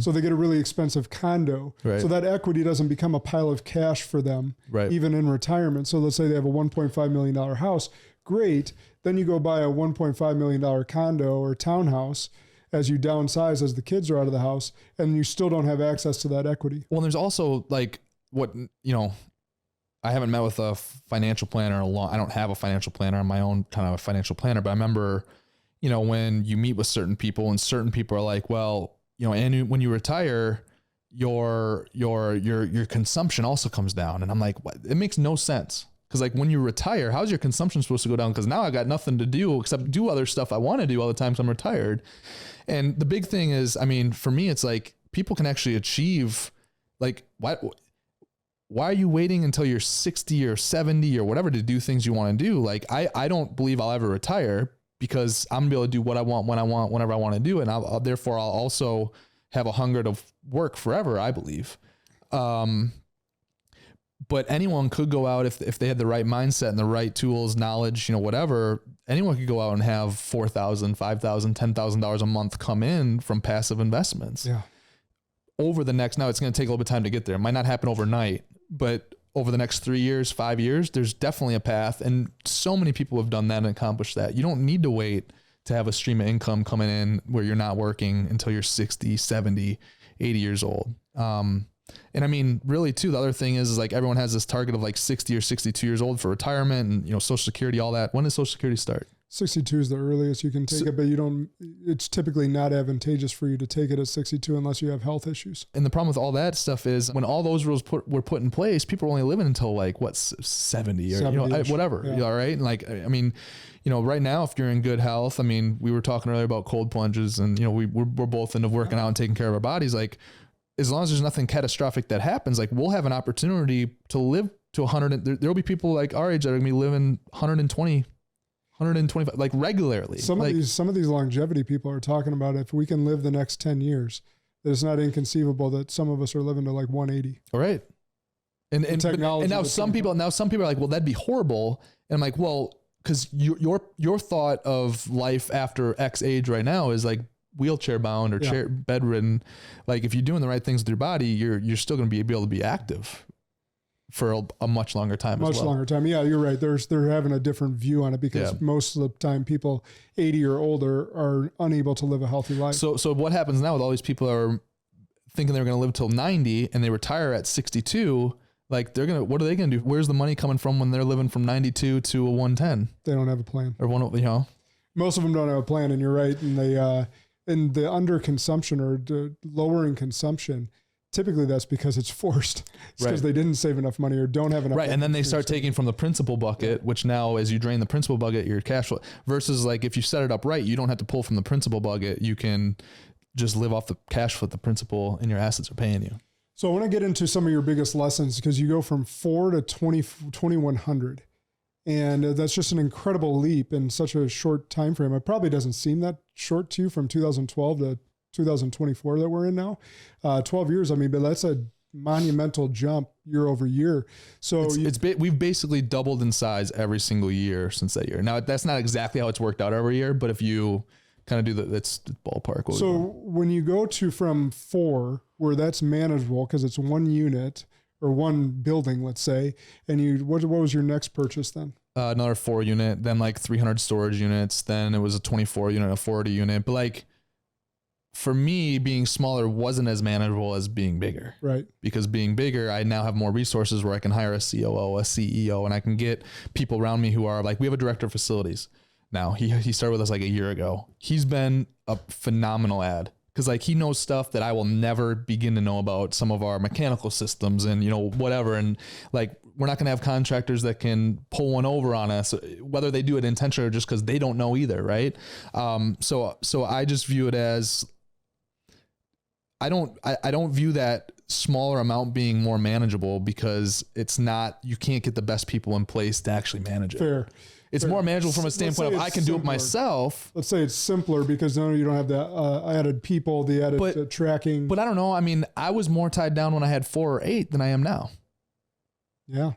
So they get a really expensive condo. So that equity doesn't become a pile of cash for them, even in retirement. So let's say they have a $1.5 million house. Great. Then you go buy a $1.5 million condo or townhouse as you downsize, as the kids are out of the house, and you still don't have access to that equity. Well, there's also I haven't met with a financial planner in a long, I don't have a financial planner. I'm my own kind of a financial planner, but I remember, when you meet with certain people and certain people are like, well, and when you retire, your consumption also comes down. And I'm like, what? It makes no sense. Cause like when you retire, how's your consumption supposed to go down? Cause now I got nothing to do except do other stuff I want to do all the time. So I'm retired. And the big thing is, for me, it's like people can actually achieve, like, why are you waiting until you're 60 or 70 or whatever to do things you want to do? Like, I don't believe I'll ever retire because I'm gonna be able to do what I want, when I want, whenever I want to do it. And therefore I'll also have a hunger to work forever, I believe. But anyone could go out if they had the right mindset and the right tools, knowledge, whatever, anyone could go out and have $4,000, $5,000, $10,000 a month come in from passive investments. Over the next, now it's going to take a little bit of time to get there. It might not happen overnight, but over the next 3 years, 5 years, there's definitely a path. And so many people have done that and accomplished that. You don't need to wait to have a stream of income coming in where you're not working until you're 60, 70, 80 years old. And really too, the other thing is like everyone has this target of like 60 or 62 years old for retirement and, Social Security, all that. When does Social Security start? 62 is the earliest you can take it, but it's typically not advantageous for you to take it at 62 unless you have health issues. And the problem with all that stuff is when all those rules were put in place, people were only living until like 70 or whatever. All right. And like, right now, if you're in good health, we were talking earlier about cold plunges and, we're both into working out and taking care of our bodies. Like, as long as there's nothing catastrophic that happens, like we'll have an opportunity to live to 100. There'll be people like our age that are gonna be living 120, 125, like regularly. Some of these longevity people are talking about if we can live the next 10 years, that it's not inconceivable that some of us are living to like 180. All right. And now some people are like, well, that'd be horrible. And I'm like, well, because your thought of life after X age right now is like wheelchair bound or bedridden. Like if you're doing the right things with your body, you're still going to be able to be active for a much longer time. Longer time. Yeah, you're right. They're having a different view on it because most of the time people 80 or older are unable to live a healthy life. So what happens now with all these people are thinking they're going to live till 90 and they retire at 62. Like what are they going to do? Where's the money coming from when they're living from 92 to a 110? They don't have a plan. Or most of them don't have a plan, and you're right. And they, in the underconsumption or the lowering consumption, typically that's because it's forced. It's because they didn't save enough money or don't have enough. Right. And then they start taking from the principal bucket, which now as you drain the principal bucket, your cash flow versus like if you set it up right, you don't have to pull from the principal bucket. You can just live off the cash flow the principal and your assets are paying you. So I want to get into some of your biggest lessons because you go from 4 to 2,100. And that's just an incredible leap in such a short time frame. It probably doesn't seem that short to you from 2012 to 2024 that we're in now, 12 years. I mean, but that's a monumental jump year over year. So we've basically doubled in size every single year since that year. Now that's not exactly how it's worked out every year, but if you kind of do that's the ballpark. So when you go to from 4, where that's manageable because it's one unit or one building, let's say, and what was your next purchase then? Another 4 unit, then like 300 storage units. Then it was a 24 unit, a 40 unit. But like for me, being smaller wasn't as manageable as being bigger. Right. Because being bigger, I now have more resources where I can hire a COO, a CEO, and I can get people around me who are like, we have a director of facilities now. He started with us like a year ago. He's been a phenomenal ad. Cause like he knows stuff that I will never begin to know about, some of our mechanical systems and, whatever. And like, we're not going to have contractors that can pull one over on us, whether they do it intentionally or just cause they don't know either. Right. So I just view it as, I don't view that smaller amount being more manageable because it's not, you can't get the best people in place to actually manage it. Fair. It's more manageable from a standpoint of I can do it myself. Let's say it's simpler because now you don't have the added people, the added tracking. But I don't know. I mean, I was more tied down when I had 4 or 8 than I am now. Yeah.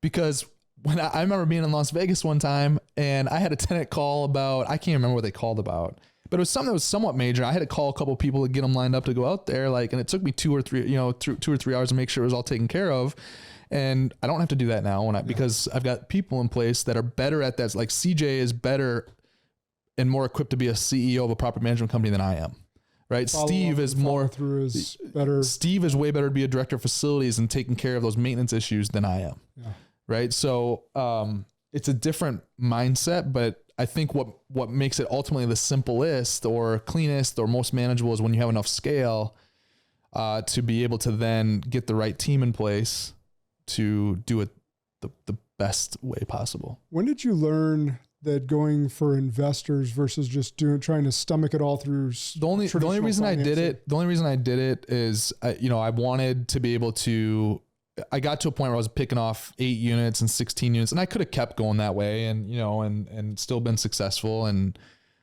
Because when I remember being in Las Vegas one time and I had a tenant call about, I can't remember what they called about, but it was something that was somewhat major. I had to call a couple of people to get them lined up to go out there. And it took me 2 or 3 hours to make sure it was all taken care of. And I don't have to do that now because I've got people in place that are better at that. Like CJ is better and more equipped to be a CEO of a property management company than I am. Right. Steve is better. Steve is way better to be a director of facilities and taking care of those maintenance issues than I am. Yeah. Right. So, it's a different mindset, but I think what makes it ultimately the simplest or cleanest or most manageable is when you have enough scale, to be able to then get the right team in place to do it the best way possible. When did you learn that going for investors versus just trying to stomach it all through the only reason I did it is, I wanted to be able to, I got to a point where I was picking off 8 units and 16 units and I could have kept going that way and, and still been successful. And,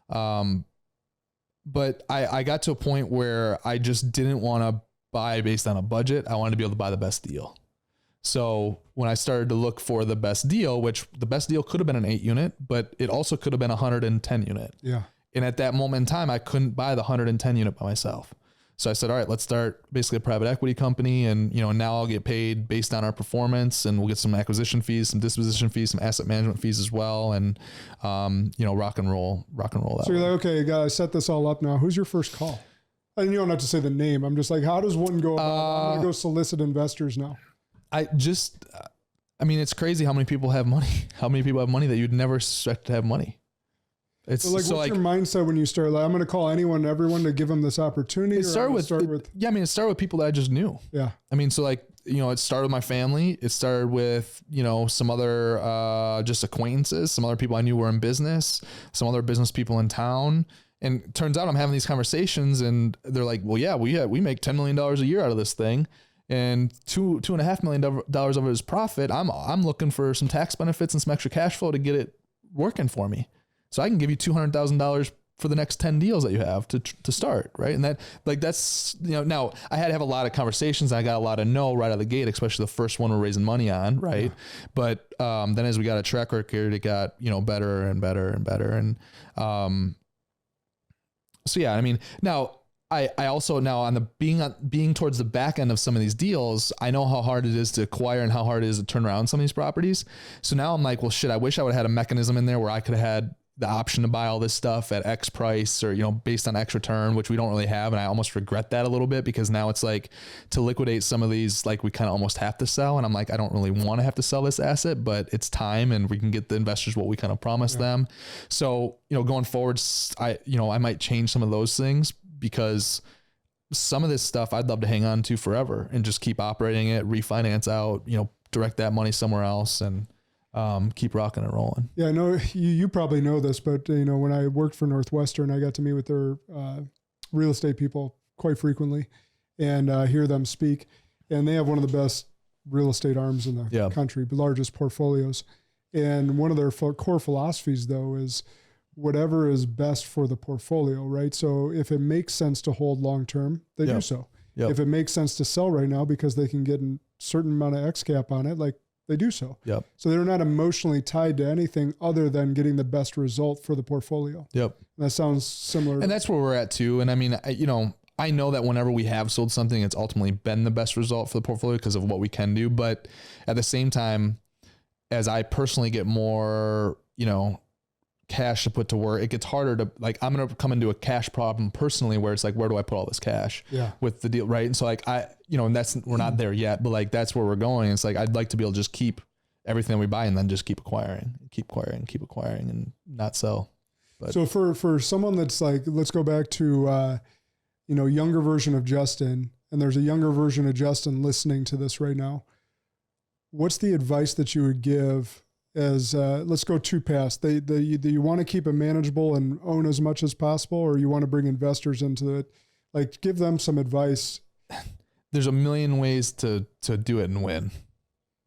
but I got to a point where I just didn't want to buy based on a budget. I wanted to be able to buy the best deal. So when I started to look for the best deal, which the best deal could have been an 8 unit, but it also could have been a 110 unit. Yeah. And at that moment in time, I couldn't buy the 110 unit by myself. So I said, all right, let's start basically a private equity company. And, now I'll get paid based on our performance and we'll get some acquisition fees, some disposition fees, some asset management fees as well. And, rock and roll that. So you're like, okay, guys, set this all up now. Who's your first call? And you don't have to say the name. I'm just like, how does one go about, I'm going to go solicit investors now? It's crazy how many people have money, that you'd never expect to have money. It's what's your mindset when you start? Like, I'm going to call anyone, everyone to give them this opportunity. It started with people that I just knew. Yeah. it started with my family. It started with, some other, just acquaintances, some other people I knew were in business, some other business people in town. And it turns out I'm having these conversations and they're like, well, yeah, we make $10 million a year out of this thing. And $2.5 million of it is profit. I'm looking for some tax benefits and some extra cash flow to get it working for me. So I can give you $200,000 for the next 10 deals that you have to start. Right. And that's, now I had to have a lot of conversations. And I got a lot of no right out of the gate, especially the first one we're raising money on. Right. Yeah. But, then as we got a track record, it got, better and better and better. And, so yeah, now I also now on the being towards the back end of some of these deals, I know how hard it is to acquire and how hard it is to turn around some of these properties. So now I'm like, well, shit, I wish I would have had a mechanism in there where I could have had the option to buy all this stuff at X price or, based on X return, which we don't really have. And I almost regret that a little bit because now it's like to liquidate some of these, like we kind of almost have to sell. And I'm like, I don't really want to have to sell this asset, but it's time and we can get the investors what we kind of promised them. So, going forward, I might change some of those things because some of this stuff I'd love to hang on to forever and just keep operating it, refinance out, direct that money somewhere else and keep rocking and rolling. Yeah, I know you probably know this, but when I worked for Northwestern, I got to meet with their real estate people quite frequently and hear them speak. And they have one of the best real estate arms in the country, the largest portfolios. And one of their core philosophies, though, is whatever is best for the portfolio, right? So if it makes sense to hold long-term, they do so. Yep. If it makes sense to sell right now because they can get a certain amount of X cap on it, like they do so. Yep. So they're not emotionally tied to anything other than getting the best result for the portfolio. Yep. And that sounds similar. And that's where we're at too. And I mean, I know that whenever we have sold something, it's ultimately been the best result for the portfolio because of what we can do. But at the same time, as I personally get more, cash to put to work, it gets harder to I'm going to come into a cash problem personally where it's like, where do I put all this cash with the deal? Right. And so and we're not there yet, but that's where we're going. It's like, I'd like to be able to just keep everything we buy and then just keep acquiring and not sell. But so for someone that's like, let's go back to, younger version of Justin, and there's a younger version of Justin listening to this right now. What's the advice that you would give as, let's go two paths. Do you want to keep it manageable and own as much as possible, or you want to bring investors into it? Like, give them some advice. There's a million ways to do it and win.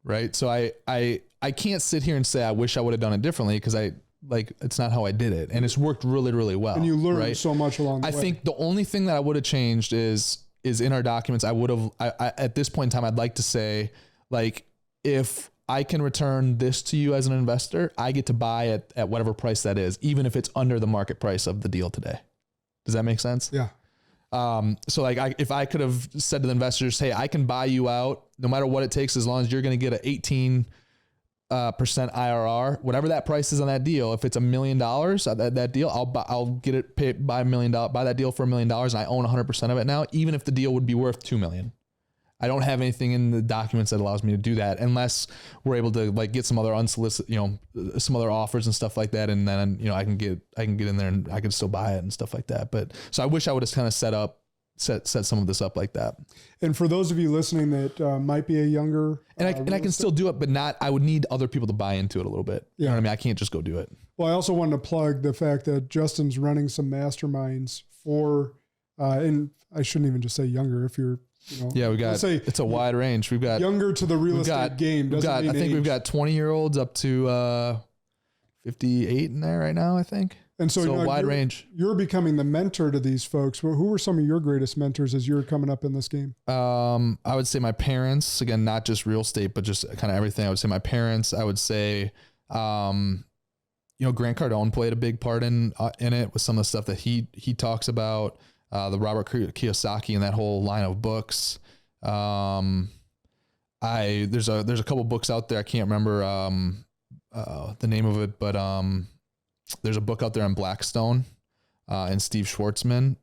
Right. So I can't sit here and say, I wish I would have done it differently, because it's not how I did it. And it's worked really, really well. And you learned so much along the way. I think the only thing that I would have changed is in our documents. I at this point in time, I'd like to say, if I can return this to you as an investor, I get to buy at whatever price that is, even if it's under the market price of the deal today. Does that make sense? Yeah. So if I could have said to the investors, hey, I can buy you out no matter what it takes, as long as you're going to get an 18% IRR, whatever that price is on that deal. If it's $1 million that deal, I'll get it buy that deal for $1 million, and I own 100% of it now, even if the deal would be worth $2 million. I don't have anything in the documents that allows me to do that unless we're able to get some other unsolicited, some other offers and stuff like that. And then, I can get in there and I can still buy it and stuff like that. But so I wish I would have kind of set some of this up like that. And for those of you listening that might be a younger, and I can still do it, but I would need other people to buy into it a little bit. You know what I mean? I can't just go do it. Well, I also wanted to plug the fact that Justin's running some masterminds for, and I shouldn't even just say younger if you're, we got, it's a wide range. We've got younger to the real estate game. I think we've got 20-year-olds up to 58 in there right now, I think. And so a wide range. You're becoming the mentor to these folks. Well, who were some of your greatest mentors as you're coming up in this game? I would say my parents, again, not just real estate, but just kind of everything. I would say my parents. I would say, Grant Cardone played a big part in it with some of the stuff that he talks about. The Robert Kiyosaki and that whole line of books. There's a couple books out there. I can't remember the name of it, but there's a book out there on Blackstone and Steve Schwartzman,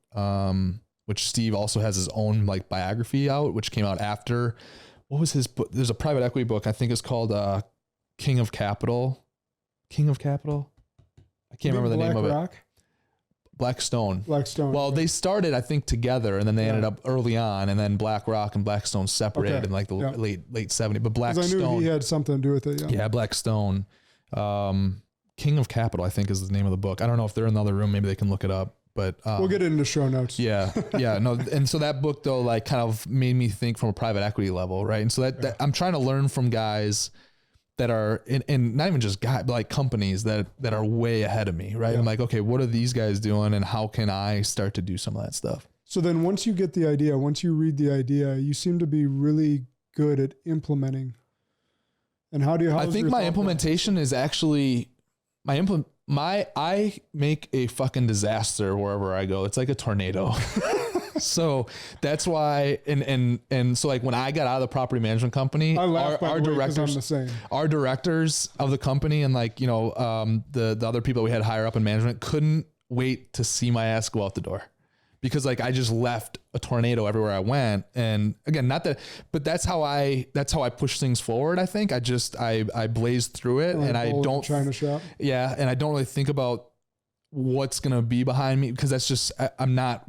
which Steve also has his own biography out, which came out after. What was his book? There's a private equity book. I think it's called King of Capital. I can't remember the name of it. Blackstone. Well, they started, I think, together, and then they ended up early on, and then BlackRock and Blackstone separated in the late 70s. But Blackstone, I knew he had something to do with it. Yeah, Blackstone. King of Capital, I think, is the name of the book. I don't know if they're in the other room. Maybe they can look it up. But we'll get it in the show notes. Yeah. No. And so that book, though, kind of made me think from a private equity level, right? And so that I'm trying to learn from guys that are in not even just guys, but companies that are way ahead of me, right? Yeah. I'm like, okay, what are these guys doing, and how can I start to do some of that stuff? So then once you get the idea, once you read the idea, you seem to be really good at implementing. And I think my implementation is actually I make a fucking disaster wherever I go. It's like a tornado. So that's why, and so when I got out of the property management company, our directors of the company and the other people we had higher up in management couldn't wait to see my ass go out the door, because I just left a tornado everywhere I went. And again, but that's how I push things forward. I think I blazed through it, and I don't China shop. Yeah. And I don't really think about what's going to be behind me, because that's just, I'm not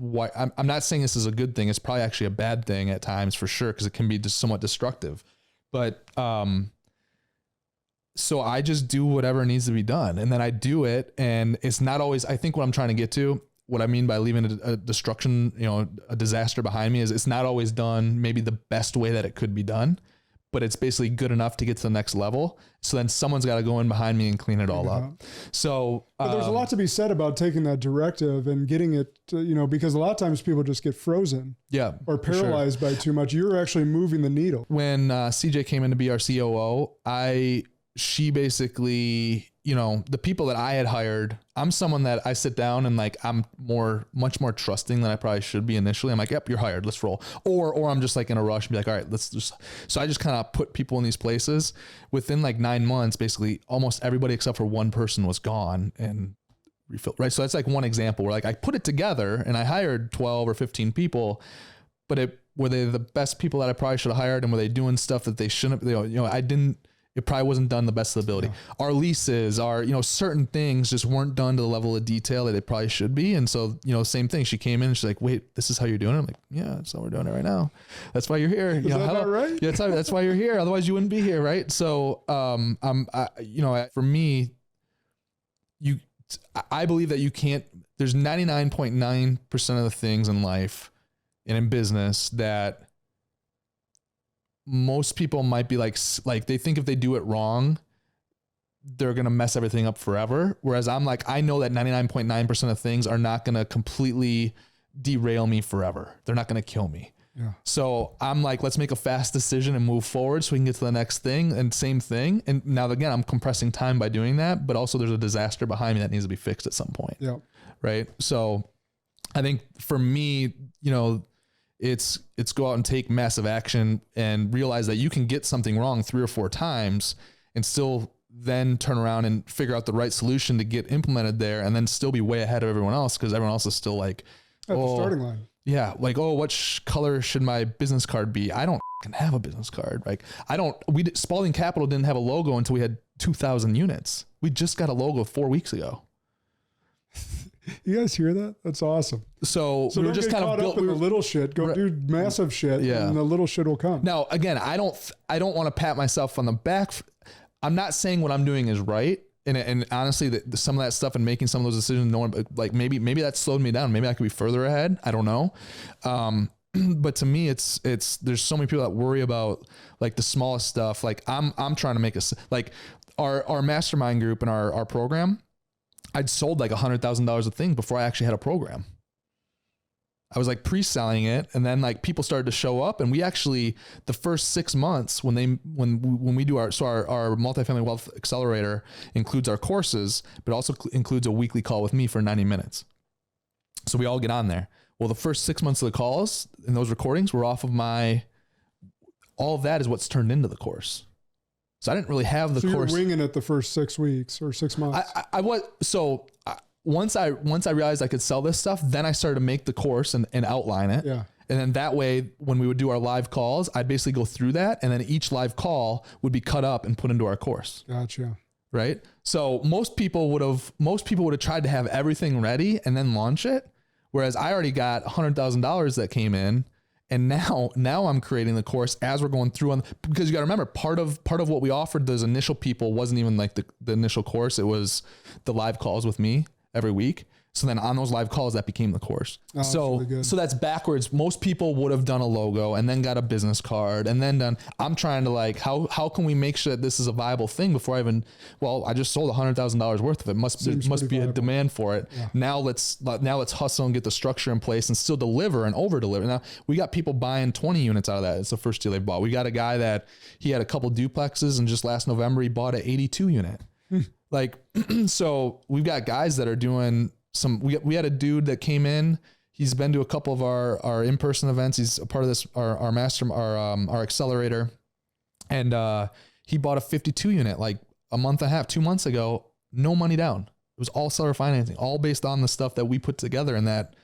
saying this is a good thing. It's probably actually a bad thing at times, for sure, because it can be just somewhat destructive. But so I just do whatever needs to be done, and then I do it. And it's not always, I think what I'm trying to get to, what I mean by leaving a destruction, a disaster behind me, is it's not always done maybe the best way that it could be done, but it's basically good enough to get to the next level. So then someone's got to go in behind me and clean it all up. So but there's a lot to be said about taking that directive and getting it to, because a lot of times people just get frozen or paralyzed by too much. You're actually moving the needle. When CJ came in to be our COO, she basically, the people that I had hired, I'm someone that I sit down and like, I'm much more trusting than I probably should be initially. I'm like, yep, you're hired. Let's roll. Or I'm just like in a rush and be like, all right, so I just kind of put people in these places. Within like 9 months, basically almost everybody except for one person was gone and refilled. Right. So that's like one example where like I put it together and I hired 12 or 15 people, but were they the best people that I probably should have hired? And were they doing stuff that they shouldn't, it probably wasn't done the best of the ability. Yeah. Our leases are, certain things just weren't done to the level of detail that it probably should be. And so, same thing. She came in and she's like, wait, this is how you're doing it? I'm like, yeah, that's how we're doing it right now. That's why you're here. Is that not right? Yeah, that's why you're here. Otherwise you wouldn't be here. Right. So, for me, I believe that there's 99.9% of the things in life and in business that most people might be like they think if they do it wrong, they're going to mess everything up forever. Whereas I'm like, I know that 99.9% of things are not going to completely derail me forever. They're not going to kill me. Yeah. So I'm like, let's make a fast decision and move forward so we can get to the next thing, and same thing. And now again, I'm compressing time by doing that, but also there's a disaster behind me that needs to be fixed at some point. Yeah. Right. So I think for me, it's go out and take massive action and realize that you can get something wrong 3 or 4 times and still then turn around and figure out the right solution to get implemented there, and then still be way ahead of everyone else because everyone else is still like at the starting line. Yeah. Like, what color should my business card be? I don't have a business card. Like Spaulding Capital didn't have a logo until we had 2,000 units. We just got a logo 4 weeks ago. You guys hear that? That's awesome. So we were just kind of built up in the little shit. Go do massive shit, and the little shit will come. Now, again, I don't want to pat myself on the back. I'm not saying what I'm doing is right, and honestly, some of that stuff and making some of those decisions, maybe that slowed me down. Maybe I could be further ahead. I don't know. But to me, it's there's so many people that worry about like the smallest stuff. Like I'm trying to make our mastermind group and our program. I'd sold like $100,000 of things before I actually had a program. I was like pre-selling it, and then like people started to show up, and we actually, the first 6 months when we do our multifamily wealth accelerator includes our courses, but also includes a weekly call with me for 90 minutes. So we all get on there. Well, the first 6 months of the calls and those recordings were off of all of that is what's turned into the course. So I didn't really have the course. You're winging it the first 6 weeks or 6 months. Once I realized I could sell this stuff, then I started to make the course and outline it. Yeah. And then that way, when we would do our live calls, I'd basically go through that, and then each live call would be cut up and put into our course. Gotcha. Right. So most people would have tried to have everything ready and then launch it. Whereas I already got $100,000 that came in. And now I'm creating the course as we're going through because you got to remember part of what we offered those initial people wasn't even like the initial course. It was the live calls with me every week. So then on those live calls, that became the course. Oh, so that's backwards. Most people would have done a logo and then got a business card and then I'm trying to like, how can we make sure that this is a viable thing before I just sold $100,000 worth of it. There must be a demand for it. Yeah. Now let's hustle and get the structure in place and still deliver and over deliver. Now we got people buying 20 units out of that. It's the first deal they bought. We got a guy that he had a couple duplexes, and just last November, he bought an 82 unit. So we've got guys that are doing we had a dude that came in. He's been to a couple of our in-person events. He's a part of this, our accelerator. And he bought a 52 unit like a month and a half, 2 months ago, no money down. It was all seller financing, all based on the stuff that we put together in that.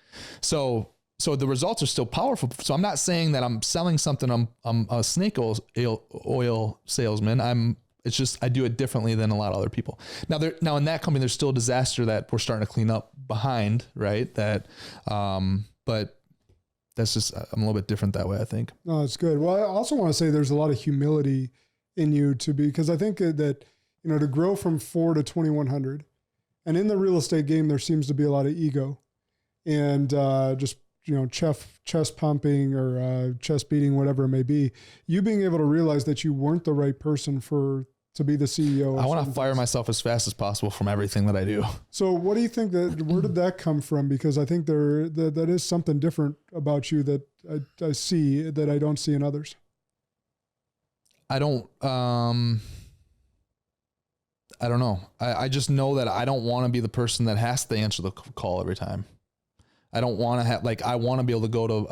So the results are still powerful. So I'm not saying that I'm selling something. I'm a snake oil salesman. It's just, I do it differently than a lot of other people. Now in that company, there's still a disaster that we're starting to clean up behind, right? But that's just, I'm a little bit different that way, I think. No, it's good. Well, I also want to say there's a lot of humility in you because I think that, to grow from 4 to 2,100, and in the real estate game, there seems to be a lot of ego and just chest pumping or chest beating, whatever it may be, you being able to realize that you weren't the right person to be the CEO. I want to fire myself as fast as possible from everything that I do. So what do you think where did that come from? Because I think that is something different about you that I see that I don't see in others. I don't know. I just know that I don't want to be the person that has to answer the call every time. I don't want to have, I want to be able to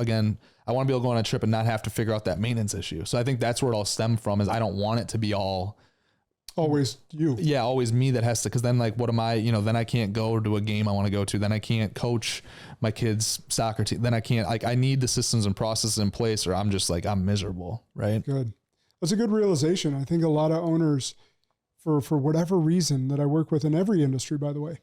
I want to be able to go on a trip and not have to figure out that maintenance issue. So I think that's where it all stemmed from, is I don't want it to be always you. Yeah, always me that has to, because then what am I, then I can't go to a game I want to go to. Then I can't coach my kids' soccer team. Then I can't, I need the systems and processes in place, or I'm just I'm miserable, right? Good. That's a good realization. I think a lot of owners, for whatever reason that I work with in every industry, by the way,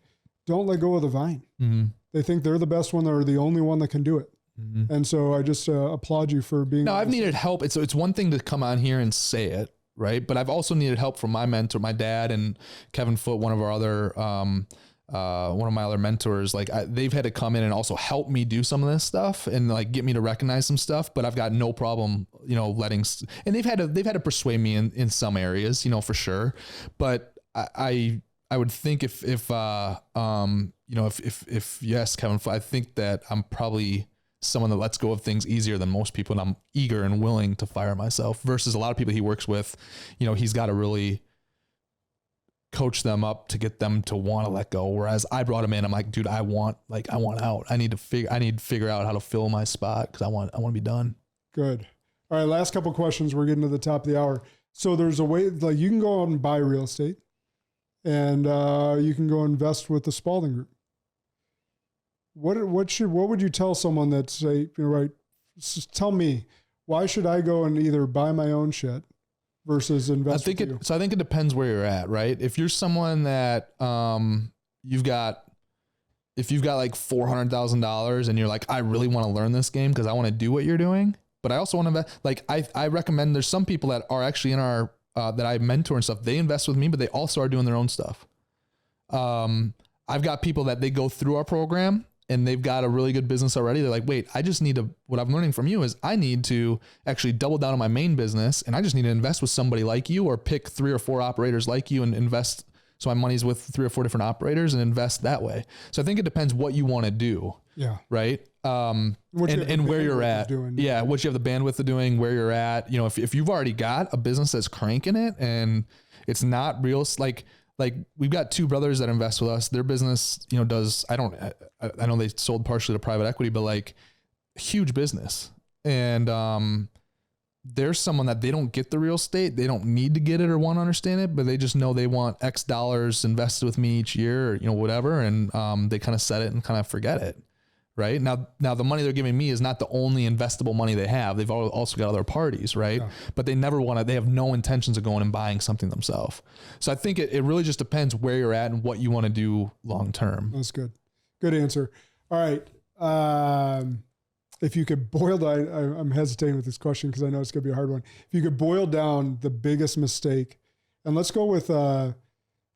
don't let go of the vine. Mm-hmm. They think they're the best one. They're the only one that can do it. Mm-hmm. And so I just applaud you for being. No, I've needed help. It's one thing to come on here and say it, right? But I've also needed help from my mentor, my dad, and Kevin Foote, one of our other, one of my other mentors. They've had to come in and also help me do some of this stuff and get me to recognize some stuff. But I've got no problem, letting. And they've had to persuade me in some areas, for sure. But I would think if yes, Kevin, I think that I'm probably someone that lets go of things easier than most people, and I'm eager and willing to fire myself, versus a lot of people he works with, he's got to really coach them up to get them to want to let go. Whereas I brought him in, I'm like, dude, I want out. I need to figure out how to fill my spot, because I want to be done. Good. All right. Last couple of questions. We're getting to the top of the hour. So there's a way, you can go out and buy real estate, and you can go invest with the Spaulding Group. What would you tell someone that say, right, tell me, why should I go and either buy my own shit versus invest with you? So I think it depends where you're at, right? If you're someone that you've got $400,000 and you're like, I really want to learn this game because I want to do what you're doing, but I also want to I recommend, there's some people that are actually in our that I mentor and stuff. They invest with me, but they also are doing their own stuff. I've got people that they go through our program and they've got a really good business already. They're like, wait, I just need to, what I'm learning from you is I need to actually double down on my main business, and I just need to invest with somebody like you, or pick 3 or 4 operators like you and invest. So my money's with 3 or 4 different operators and invest that way. So I think it depends what you want to do. Yeah. Right. And where you're at. Yeah. What you have the bandwidth of doing, where you're at, if you've already got a business that's cranking it and it's not real, like we've got 2 brothers that invest with us. Their business, does, I know they sold partially to private equity, but huge business. And, there's someone that they don't get the real estate. They don't need to get it or want to understand it, but they just know they want X dollars invested with me each year, or, whatever. And, they kind of set it and kind of forget it. Right now the money they're giving me is not the only investable money they have. They've also got other parties, right? Yeah. But they have no intentions of going and buying something themselves. So I think it really just depends where you're at and what you want to do long-term. That's good. Good answer. All right. If you could boil down, I'm hesitating with this question because I know it's going to be a hard one. If you could boil down the biggest mistake, and let's go with,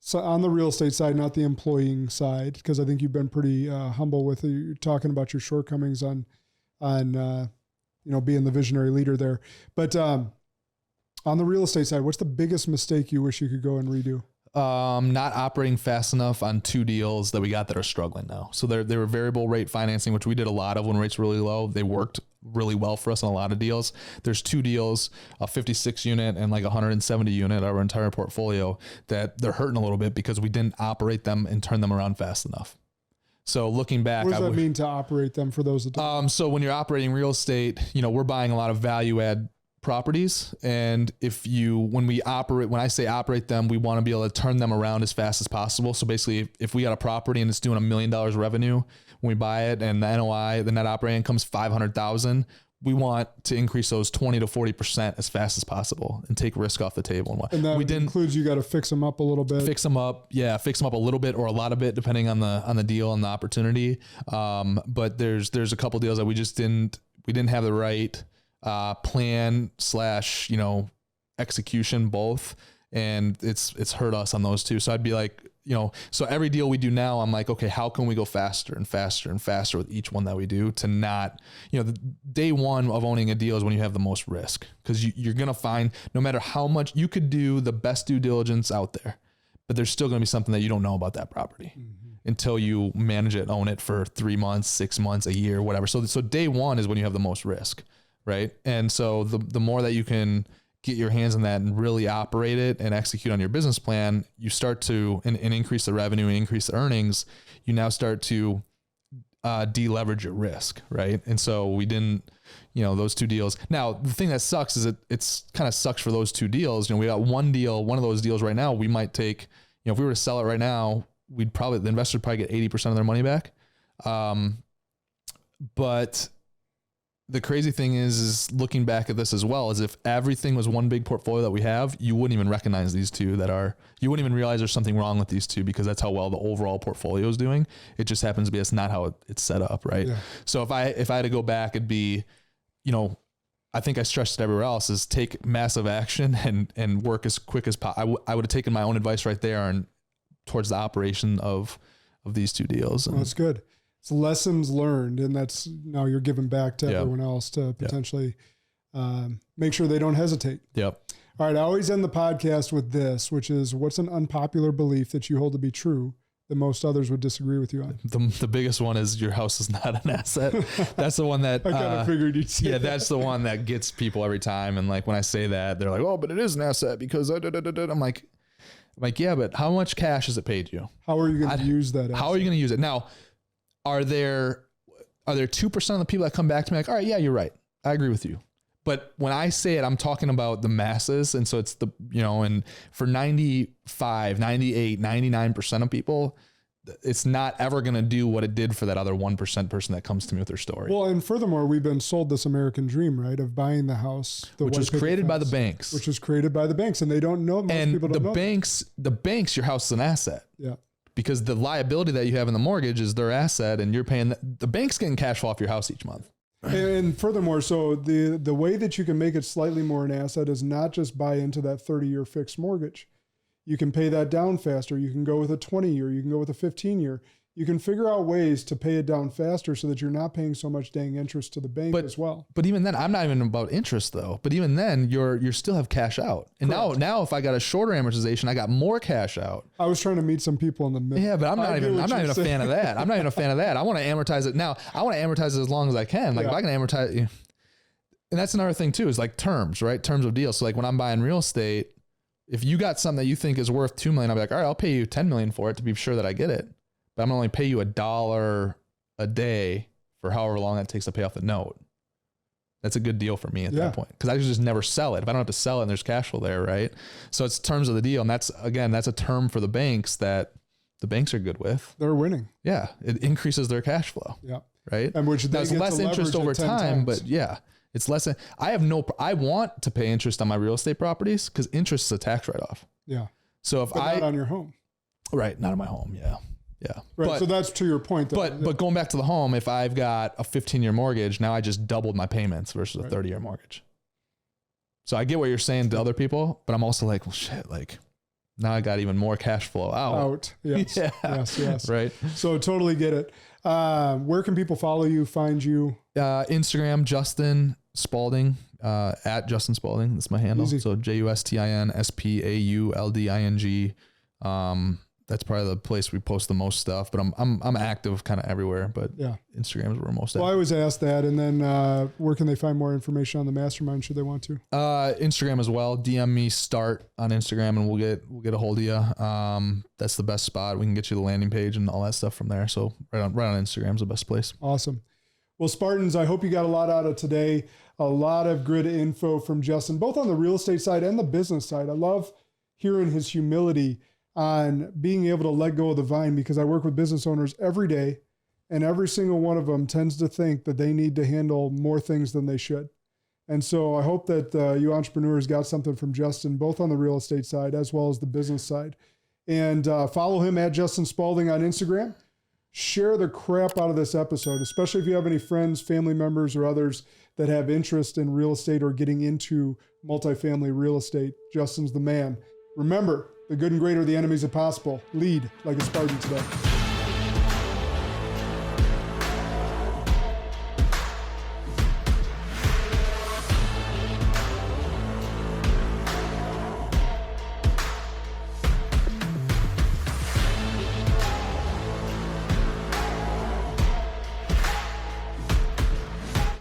so on the real estate side, not the employing side, because I think you've been pretty humble with you talking about your shortcomings on being the visionary leader there. But on the real estate side, what's the biggest mistake you wish you could go and redo? Not operating fast enough on 2 deals that we got that are struggling now. So they were variable rate financing, which we did a lot of when rates were really low. They worked really well for us on a lot of deals. There's 2 deals, a 56 unit and 170 unit, our entire portfolio, that they're hurting a little bit because we didn't operate them and turn them around fast enough. So looking back, what does that mean to operate them for those that don't? So when you're operating real estate, we're buying a lot of value add properties. And when I say operate them, we want to be able to turn them around as fast as possible. So basically if we got a property and it's doing $1 million revenue when we buy it, and the NOI, the net operating income's 500,000, we want to increase those 20 to 40% as fast as possible and take risk off the table. And that includes, you got to fix them up a little bit. Fix them up a little bit or a lot of it, depending on the deal and the opportunity. But there's a couple deals that we didn't have the right plan / execution both. and it's hurt us on those two. So I'd be like, so every deal we do now, I'm like, okay, how can we go faster and faster and faster with each one that we do to not, the day one of owning a deal is when you have the most risk, because you're going to find no matter how much you could do the best due diligence out there, but there's still going to be something that you don't know about that property until you manage it, own it for 3 months, 6 months, a year, whatever. So day one is when you have the most risk. Right. And so the more that you can get your hands on that and really operate it and execute on your business plan, you start to and increase the revenue and increase the earnings. You now start to deleverage your risk. Right. And so we didn't, those two deals. Now, the thing that sucks is it's kind of sucks for those two deals. We got one of those deals right now, we might take, if we were to sell it right now, the investor would probably get 80% of their money back. But the crazy thing is looking back at this as well, is if everything was one big portfolio that we have, you wouldn't even recognize these two you wouldn't even realize there's something wrong with these two, because that's how well the overall portfolio is doing. It just happens to be, that's not how it's set up. Right. Yeah. So if I had to go back, it'd be, I think I stressed it everywhere else, is take massive action and work as quick as possible. I would have taken my own advice right there and towards the operation of these two deals. Well, that's good. It's lessons learned, and that's now you're giving back to everyone else to potentially make sure they don't hesitate. Yep. All right. I always end the podcast with this, which is, what's an unpopular belief that you hold to be true that most others would disagree with you on? The biggest one is your house is not an asset. That's the one that I kind of figured you'd say. Yeah, that's the one that gets people every time. And like when I say that, they're like, "Oh, but it is an asset because I'm like, yeah, but how much cash has it paid you? How are you going to use that asset? How are you going to use it now? Are there 2% of the people that come back to me like, all right, yeah, you're right, I agree with you. But when I say it, I'm talking about the masses. And so it's and for 95, 98, 99% of people, it's not ever going to do what it did for that other 1% person that comes to me with their story. Well, and furthermore, we've been sold this American dream, right, of buying the house, which was created by the banks. Which was created by the banks, and they don't know. Most people don't know. The banks, your house is an asset. Yeah. Because the liability that you have in the mortgage is their asset, and you're paying the bank's getting cash flow off your house each month. And furthermore, so the way that you can make it slightly more an asset is not just buy into that 30-year fixed mortgage. You can pay that down faster. You can go with a 20-year. You can go with a 15-year. You can figure out ways to pay it down faster so that you're not paying so much dang interest to the bank as well. But even then, I'm not even about interest though. But even then, you're still have cash out. And now if I got a shorter amortization, I got more cash out. I was trying to meet some people in the middle. Yeah, but I'm not even a fan of that. I'm not even a fan of that. I want to amortize it now. I want to amortize it as long as I can. Like if I can amortize, and that's another thing too, is like terms, right? Terms of deals. So like when I'm buying real estate, if you got something that you think is worth $2 million, I'll be like, all right, I'll pay you $10 million for it to be sure that I get it. But I'm gonna only pay you $1 a day for however long that takes to pay off the note. That's a good deal for me at that point, because I could just never sell it. If I don't have to sell it and there's cash flow there, right? So it's terms of the deal. And that's a term for the banks that the banks are good with. They're winning. Yeah. It increases their cash flow. Yeah. Right. And which there's less interest over time, but it's less. I want to pay interest on my real estate properties because interest is a tax write-off. Yeah. So if not on your home. Right. Not on my home. Yeah. Yeah. Right. So that's to your point. But going back to the home, if I've got a 15-year mortgage, now I just doubled my payments versus a 30-year mortgage. So I get what you're saying to other people, but I'm also like, well, shit, like now I got even more cash flow out. Yes. Yes. Right. So totally get it. Where can people follow you, find you? Instagram, Justin Spaulding, at Justin Spaulding. That's my handle. Easy. So JUSTIN SPAULDing. That's probably the place we post the most stuff, but I'm active kind of everywhere, but Instagram is where we're most active. Well, I always ask that. And then, where can they find more information on the mastermind should they want to? Instagram as well. DM me start on Instagram and we'll get a hold of you. That's the best spot. We can get you the landing page and all that stuff from there. So right on Instagram is the best place. Awesome. Well, Spartans, I hope you got a lot out of today. A lot of good info from Justin, both on the real estate side and the business side. I love hearing his humility on being able to let go of the vine, because I work with business owners every day, and every single one of them tends to think that they need to handle more things than they should. And so I hope that you entrepreneurs got something from Justin, both on the real estate side as well as the business side. And follow him at Justin Spaulding on Instagram. Share the crap out of this episode, especially if you have any friends, family members, or others that have interest in real estate or getting into multifamily real estate. Justin's the man. Remember, the good and great are the enemies of possible. Lead like a Spartan today.